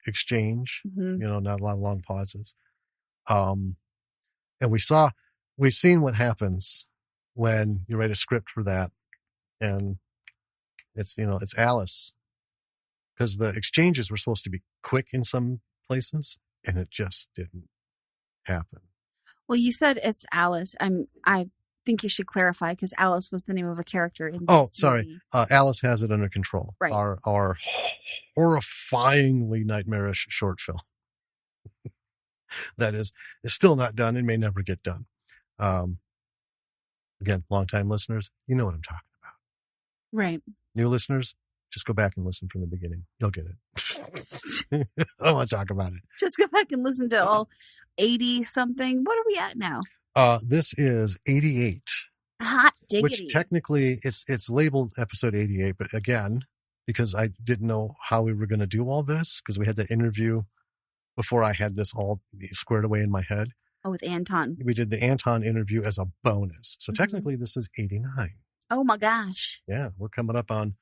exchange, Mm-hmm. not a lot of long pauses. And we've seen what happens when you write a script for that. And it's Alice, because the exchanges were supposed to be quick in some places and it just didn't happen. Well, you said it's Alice. I think you should clarify because Alice was the name of a character in this Oh, sorry. movie. Alice Has It Under Control. Right. Our horrifyingly nightmarish short film that is still not done and may never get done. Again, longtime listeners, you know what I'm talking about. Right. New listeners, just go back and listen from the beginning. You'll get it. I don't want to talk about it. Just go back and listen to all 80 something. What are we at now? This is 88. Hot diggity. Which technically it's labeled episode 88, but again, because I didn't know how we were going to do all this, because we had the interview before I had this all squared away in my head. Oh, with Anton. We did the Anton interview as a bonus. So technically this is 89. Oh my gosh. Yeah, we're coming up on,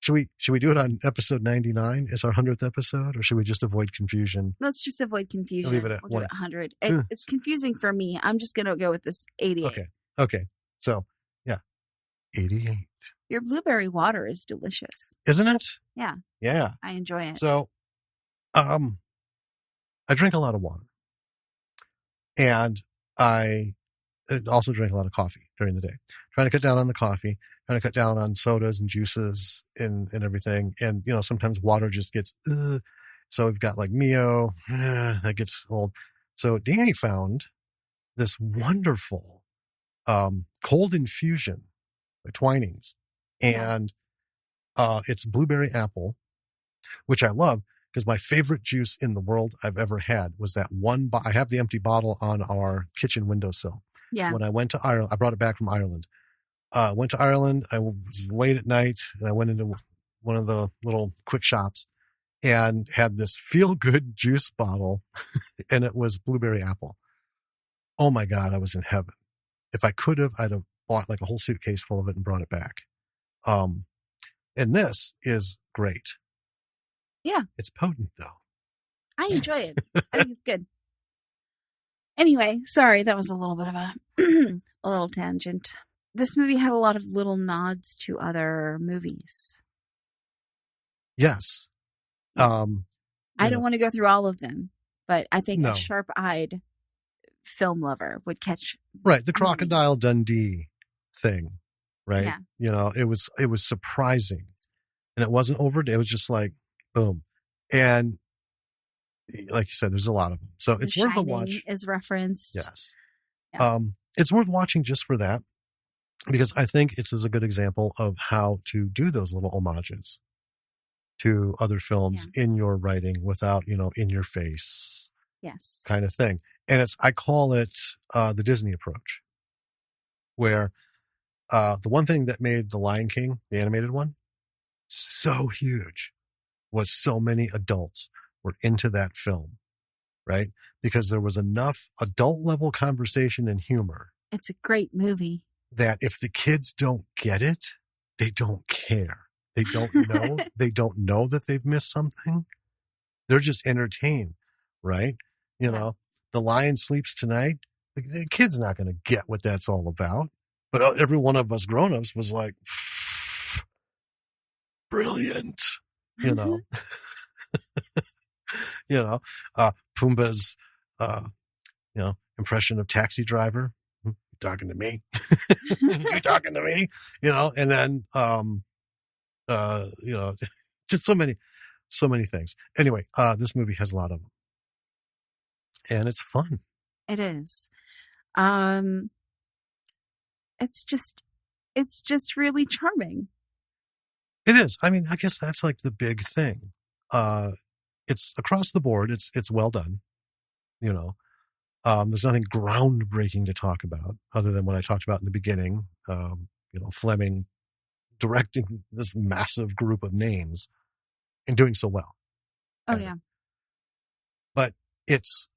should we do it on episode 99 as our 100th episode, or should we just avoid confusion? Let's just avoid confusion. Leave it at we'll do it 100. It's confusing for me. I'm just going to go with this 88. Okay. So, yeah, 88. Your blueberry water is delicious. Isn't it? Yeah. Yeah. I enjoy it. So, I drink a lot of water. And I also drink a lot of coffee during the day. Trying to cut down on the coffee, trying to cut down on sodas and juices and everything. And, sometimes water just gets, so we've got like Mio, that gets old. So Danny found this wonderful cold infusion by Twinings. And it's blueberry apple, which I love because my favorite juice in the world I've ever had was that one. I have the empty bottle on our kitchen windowsill. Yeah. When I went to Ireland, I brought it back from Ireland. Went to Ireland. I was late at night and I went into one of the little quick shops and had this feel good juice bottle and it was blueberry apple. Oh my God. I was in heaven. If I could have, I'd have bought like a whole suitcase full of it and brought it back. And this is great. Yeah. It's potent though. I enjoy it. I think it's good. Anyway, sorry, that was a little bit of a little tangent. This movie had a lot of little nods to other movies. Yes. I don't want to go through all of them, but I think a No. sharp-eyed film lover would catch. Right. The Crocodile Dundee thing, right? Yeah. It was surprising. And it wasn't overdone. It was just like, boom. And like you said, there's a lot of them. So it's worth a watch. Is referenced. Yes. Yeah. It's worth watching just for that, because I think it's a good example of how to do those little homages to other films in your writing without, in your face. Yes. Kind of thing. And I call it the Disney approach, where the one thing that made The Lion King, the animated one, so huge was so many adults were into that film, right? Because there was enough adult level conversation and humor. It's a great movie. That if the kids don't get it, they don't care. They don't know. They don't know that they've missed something. They're just entertained, right? The lion sleeps tonight. The kid's not going to get what that's all about. But every one of us grown-ups was like, brilliant, Pumbaa's, impression of Taxi Driver. You talking to me? You talking to me? And then, just so many things. Anyway, this movie has a lot of them, and it's fun. It is. It's just really charming. It is. I mean, I guess that's like the big thing. It's across the board. It's well done. There's nothing groundbreaking to talk about other than what I talked about in the beginning. Flemyng directing this massive group of names and doing so well. Oh yeah. But it's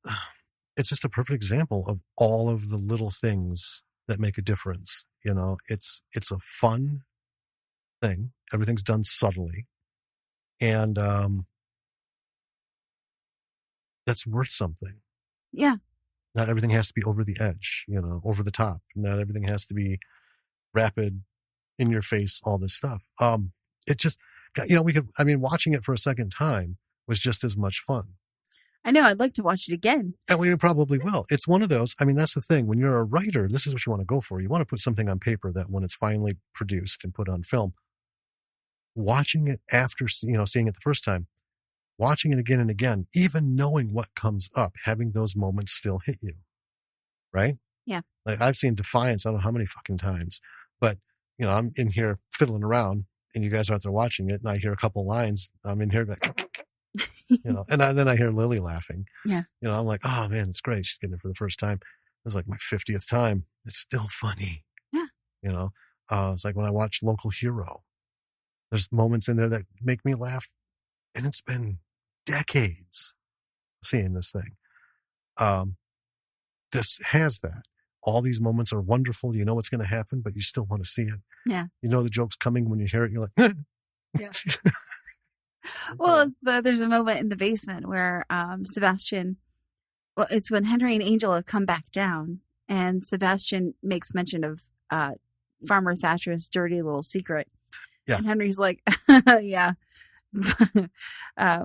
just a perfect example of all of the little things that make a difference. It's a fun thing. Everything's done subtly. And that's worth something. Yeah. Not everything has to be over the edge, over the top. Not everything has to be rapid, in your face, all this stuff. It just, watching it for a second time was just as much fun. I know. I'd like to watch it again. And we probably will. It's one of those. That's the thing. When you're a writer, this is what you want to go for. You want to put something on paper that when it's finally produced and put on film, watching it after, seeing it the first time, watching it again and again, even knowing what comes up, having those moments still hit you. Right? Yeah. Like I've seen Defiance, I don't know how many fucking times, but I'm in here fiddling around and you guys are out there watching it and I hear a couple lines. I'm in here like, and then I hear Lily laughing. Yeah. I'm like, oh man, it's great. She's getting it for the first time. It was like my 50th time. It's still funny. Yeah. It's like when I watch Local Hero, there's moments in there that make me laugh. And it's been decades seeing this thing. This has that. All these moments are wonderful. You know what's going to happen, but you still want to see it. Yeah. The joke's coming when you hear it. You're like, yeah. Well, there's a moment in the basement where Sebastian, it's when Henry and Angel have come back down and Sebastian makes mention of Farmer Thatcher's dirty little secret. Yeah. And Henry's like, yeah,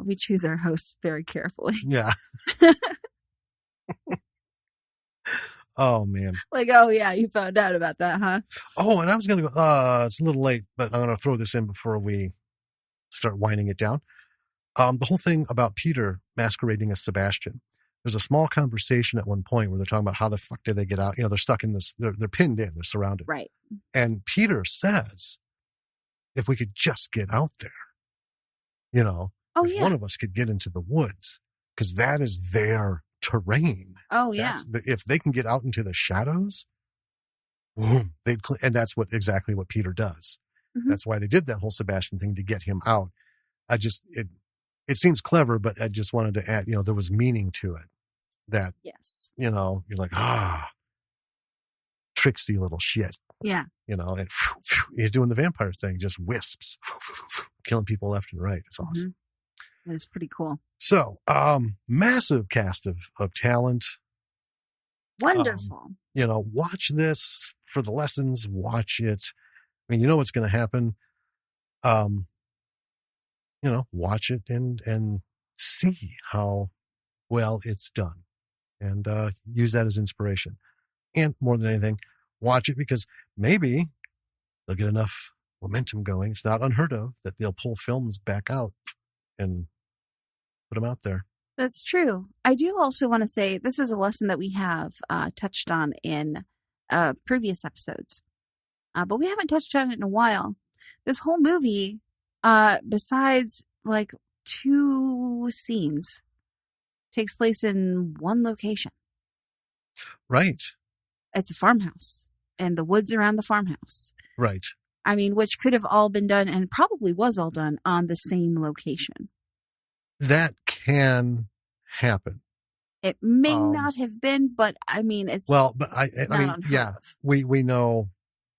we choose our hosts very carefully. Yeah. Oh man. Like, oh yeah, you found out about that, huh? Oh, and I was going to go, it's a little late, but I'm going to throw this in before we start winding it down. The whole thing about Peter masquerading as Sebastian. There's a small conversation at one point where they're talking about how the fuck did they get out? They're stuck in this, they're pinned in, they're surrounded. Right. And Peter says, if we could just get out there, if one of us could get into the woods, because that is their terrain. Oh yeah. If they can get out into the shadows, boom, and that's exactly what Peter does. Mm-hmm. That's why they did that whole Sebastian thing to get him out. It seems clever, but I just wanted to add, there was meaning to it. That, yes, you're like, tricksy little shit. Yeah. And he's doing the vampire thing, just wisps, killing people left and right. It's awesome. Mm-hmm. It's pretty cool. So, massive cast of talent. Wonderful. Watch this for the lessons, watch it. I mean, you know what's going to happen. Watch it and see how well, it's done. And use that as inspiration. And more than anything, watch it because maybe they'll get enough momentum going. It's not unheard of that they'll pull films back out and put them out there. That's true. I do also want to say this is a lesson that we have touched on in previous episodes, but we haven't touched on it in a while. This whole movie, besides like 2 scenes, takes place in one location. Right. It's a farmhouse and the woods around the farmhouse. Right. I mean, which could have all been done and probably was all done on the same location. That can happen. It may not have been, but I mean, it's well, but I mean, yeah, of. we know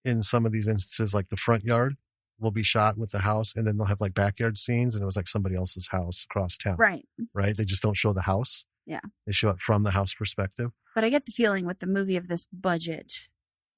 in some of these instances, like the front yard will be shot with the house, and then they'll have like backyard scenes, and it was like somebody else's house across town. Right. Right. They just don't show the house. Yeah. They show it from the house perspective. But I get the feeling with the movie of this budget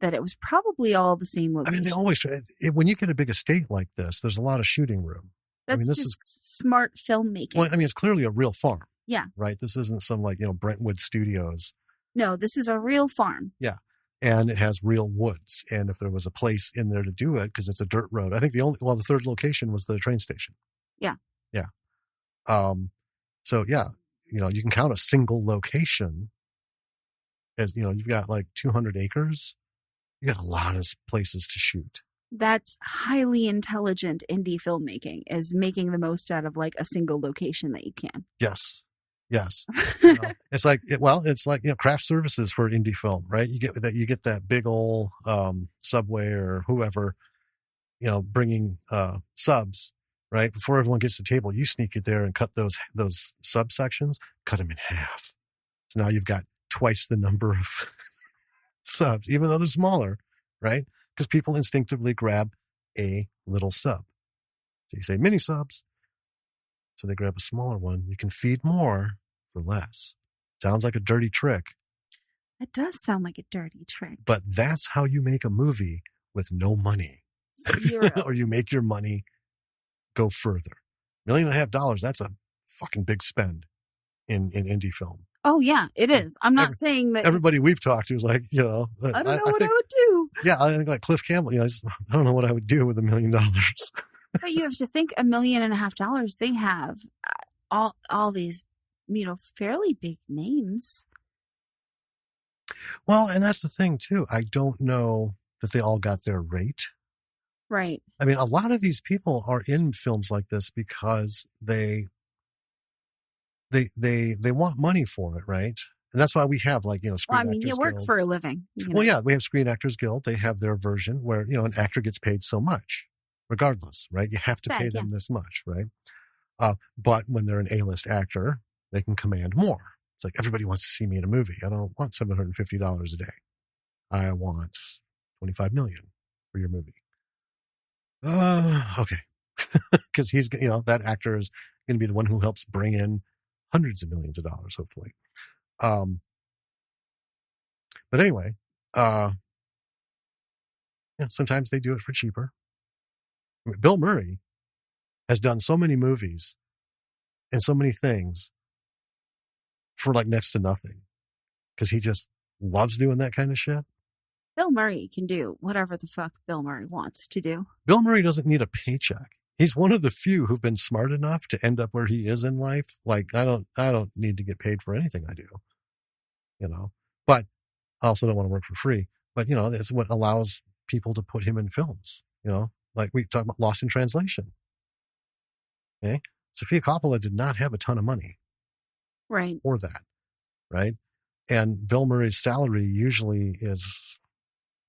that it was probably all the same location. I mean, they always, when you get a big estate like this, there's a lot of shooting room. That's this just is smart filmmaking. Well, I mean, it's clearly a real farm. Yeah. Right. This isn't some like, Brentwood Studios. No, this is a real farm. Yeah. And it has real woods. And if there was a place in there to do it, because it's a dirt road, I think the third location was the train station. Yeah. Yeah. So yeah, you can count a single location as, you've got like 200 acres. You got a lot of places to shoot. That's highly intelligent indie filmmaking, is making the most out of like a single location that you can. Yes. Yes. It's like, craft services for indie film, right? You get that big old, Subway or whoever, bringing, subs, right? Before everyone gets to the table, you sneak it there and cut those subsections, cut them in half. So now you've got twice the number of subs, even though they're smaller, right? Because people instinctively grab a little sub. So you say mini subs. So they grab a smaller one. You can feed more for less. Sounds like a dirty trick. It does sound like a dirty trick. But that's how you make a movie with no money. 0. Or you make your money go further. $1.5 million, that's a fucking big spend in indie film. Oh, yeah, it is. I'm not saying that. Everybody we've talked to is like, I don't know what I would do. Yeah, I think like Cliff Campbell, I don't know what I would do with $1 million. But you have to think $1.5 million, they have all these, fairly big names. Well, and that's the thing too. I don't know that they all got their rate. Right. I mean, a lot of these people are in films like this because they want money for it, right? And that's why we have like, Screen Actors you work Guild. for a living. Well, yeah, we have Screen Actors Guild. They have their version where, an actor gets paid so much, regardless, right? You have to pay them this much, right? But when they're an A-list actor, they can command more. It's like, everybody wants to see me in a movie. I don't want $750 a day. I want $25 million for your movie. Okay. Because he's, that actor is going to be the one who helps bring in hundreds of millions of dollars, hopefully. But anyway, sometimes they do it for cheaper. I mean, Bill Murray has done so many movies and so many things for like next to nothing because he just loves doing that kind of shit. Bill Murray can do whatever the fuck Bill Murray wants to do. Bill Murray doesn't need a paycheck. He's one of the few who've been smart enough to end up where he is in life. Like, I don't need to get paid for anything I do, but I also don't want to work for free. But, it's what allows people to put him in films, like we talked about Lost in Translation. Okay. Sofia Coppola did not have a ton of money. Right. For that. Right. And Bill Murray's salary usually is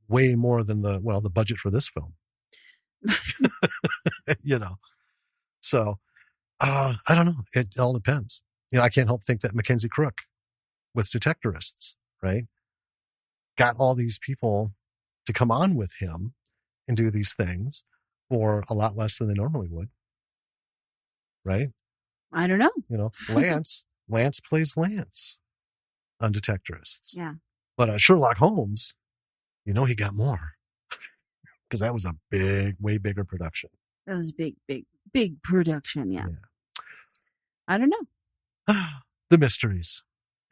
way more than the budget for this film. So I don't know. It all depends. I can't help think that Mackenzie Crook with Detectorists, right, got all these people to come on with him and do these things for a lot less than they normally would, right? I don't know. Lance plays Lance on Detectorists. Yeah. But Sherlock Holmes, he got more because that was a way bigger production. That was big production. Yeah. I don't know. The mysteries.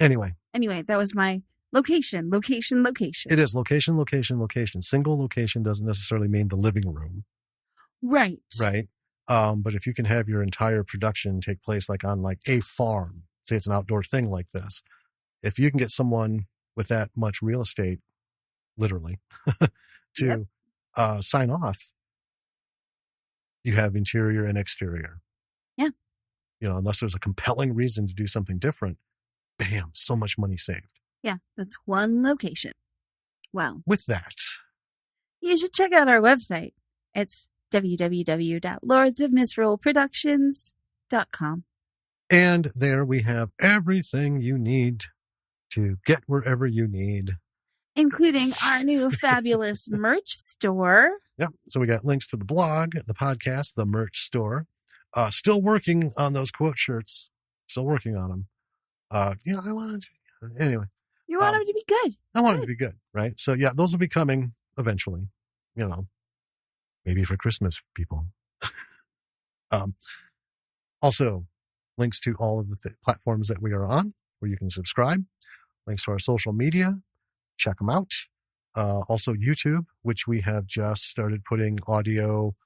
Anyway, that was my location. it is location. Single location doesn't necessarily mean the living room. Right. But if you can have your entire production take place like on like a farm, say it's an outdoor thing like this, if you can get someone with that much real estate, literally, to sign off, you have interior and exterior. Yeah. Unless there's a compelling reason to do something different, bam, so much money saved. Yeah, that's one location. Well, with that, you should check out our website. It's www.lordsofmisrulproductions.com. And there we have everything you need to get wherever you need, including our new fabulous merch store. Yep. So we got links to the blog, the podcast, the merch store. Still working on those quote shirts. Still working on them. I wanted to. Anyway. You want them to be good. I want them to be good, right? So yeah, those will be coming eventually. Maybe for Christmas, people. Also, links to all of the platforms that we are on, where you can subscribe. Links to our social media. Check them out. Also YouTube, which we have just started putting audio.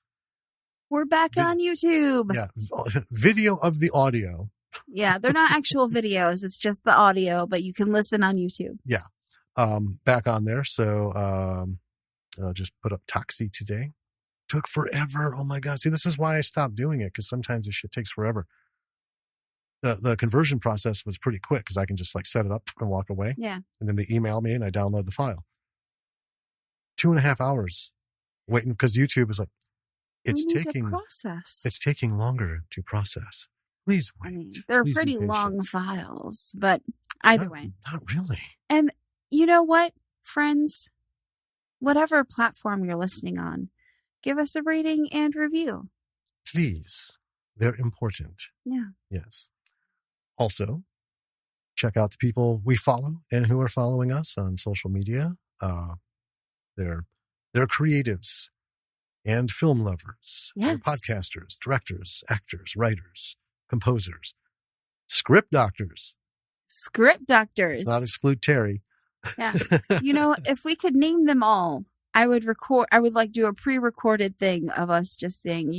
We're back on YouTube. Yeah, video of the audio. Yeah, they're not actual videos. It's just the audio, but you can listen on YouTube. Yeah, back on there. So just put up Toxie today. Took forever. Oh my God. See, this is why I stopped doing it, because sometimes this shit takes forever. The conversion process was pretty quick because I can just like set it up and walk away. Yeah. And then they email me and I download the file. 2.5 hours waiting because YouTube is like, it's taking longer to process. Please wait. I mean, they're pretty long files, but either way. Not really. And you know what, friends? Whatever platform you're listening on, give us a rating and review. Please. They're important. Yeah. Yes. Also, check out the people we follow and who are following us on social media. They're creatives and film lovers. Yes. They're podcasters, directors, actors, writers, composers, script doctors. Let's not exclude Terry. Yeah. If we could name them all, I would do a pre-recorded thing of us just saying,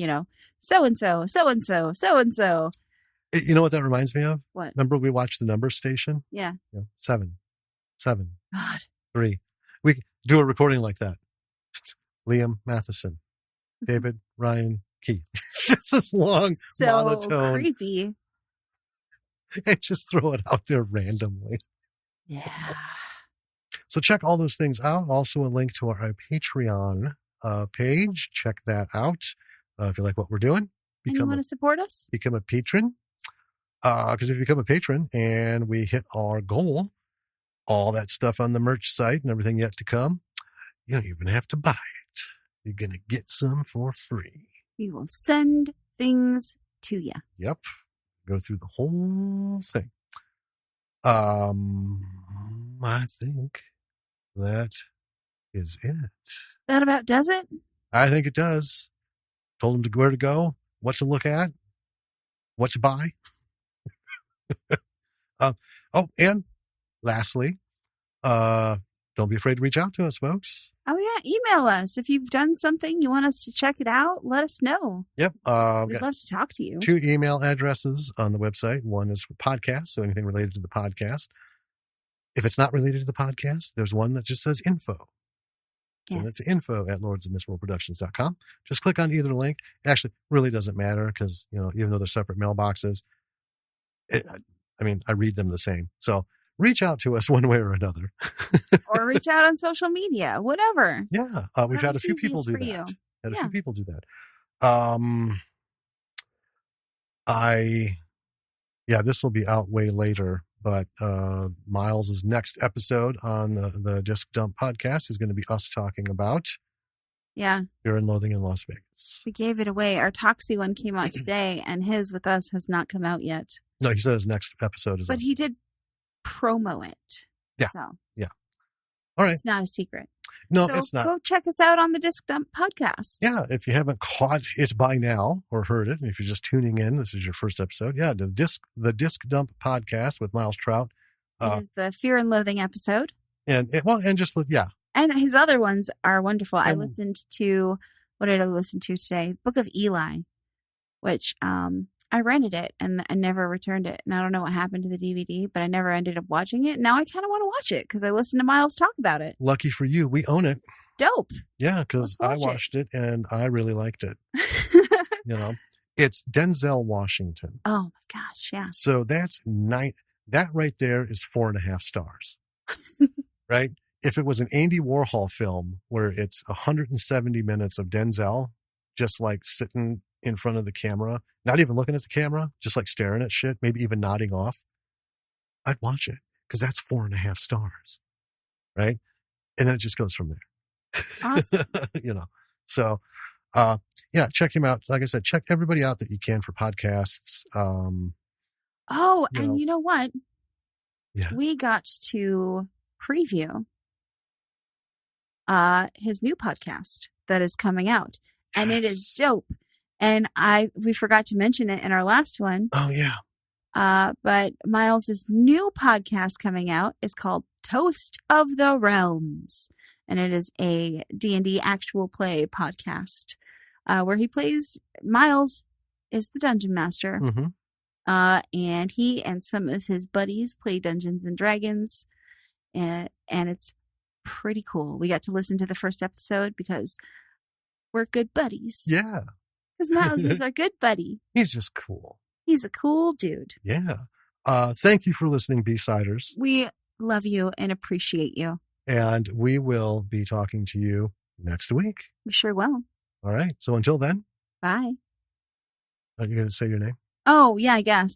so-and-so, so-and-so, so-and-so. You know what that reminds me of? What? Remember we watched the number station? Yeah. 7, God. 3. We do a recording like that. Liam Matheson, David, Ryan, Keith. It's just this long monotone. So creepy. And just throw it out there randomly. Yeah. So check all those things out. Also a link to our Patreon page. Check that out. If you like what we're doing. And you want to support us? Become a patron. Because if you become a patron and we hit our goal, all that stuff on the merch site and everything yet to come, you don't even have to buy it. You're going to get some for free. We will send things to you. Yep. Go through the whole thing. I think that is it. That about does it? I think it does. Told them where to go, what to look at, what to buy. And lastly, don't be afraid to reach out to us, folks. Oh, yeah. Email us. If you've done something, you want us to check it out, let us know. Yep. We'd love to talk to you. 2 email addresses on the website. One is for podcast, so anything related to the podcast. If it's not related to the podcast, there's one that just says info. Send it to info@lordsofmisrulproductions.com. Just click on either link. It actually really doesn't matter because, even though they're separate mailboxes, I read them the same. So reach out to us one way or another. Or reach out on social media, whatever. Yeah. We've had a few people do that. Few people do that. This will be out way later, but Miles's next episode on the Disc Dump podcast is going to be us talking about Fear and Loathing in Las Vegas. We gave it away. Our Toxie one came out today, and his with us has not come out yet. No, he said his next episode is. But he did promo it. Yeah. So yeah. All right. It's not a secret. No, So it's not. go check us out on the Disc Dump podcast. Yeah, if you haven't caught it by now or heard it, if you're just tuning in, this is your first episode. Yeah, the Disc Dump podcast with Miles Trout. It is the Fear and Loathing episode. And yeah. And his other ones are wonderful. I listened to, what did I listen to today? Book of Eli, which I rented it and I never returned it. And I don't know what happened to the DVD, but I never ended up watching it. Now I kind of want to watch it because I listened to Miles talk about it. Lucky for you, we own it. Dope. Yeah, because I watched it and I really liked it. It's Denzel Washington. Oh my gosh, yeah. So that right there is 4.5 stars. Right? If it was an Andy Warhol film where it's 170 minutes of Denzel just like sitting in front of the camera, not even looking at the camera, just like staring at shit, maybe even nodding off, I'd watch it because that's 4.5 stars. Right? And then it just goes from there. Awesome. So yeah, check him out. Like I said, check everybody out that you can for podcasts. And you know what? Yeah. We got to preview his new podcast that is coming out. And it is dope. And we forgot to mention it in our last one. Oh yeah. But Miles's new podcast coming out is called Toast of the Realms. And it is a D&D actual play podcast where Miles is the dungeon master. Mm-hmm. And he and some of his buddies play Dungeons and Dragons. And it's pretty cool. We got to listen to the first episode because we're good buddies. Yeah. Because Miles is our good buddy. He's just cool. He's a cool dude. Yeah. Thank you for listening, B-Siders. We love you and appreciate you. And we will be talking to you next week. We sure will. All right. So until then. Bye. Are you going to say your name? Oh, yeah, I guess.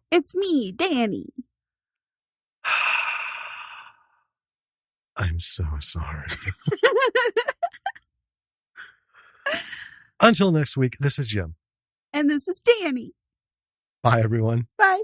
It's me, Danny. I'm so sorry. Until next week, this is Jim. And this is Danny. Bye, everyone. Bye.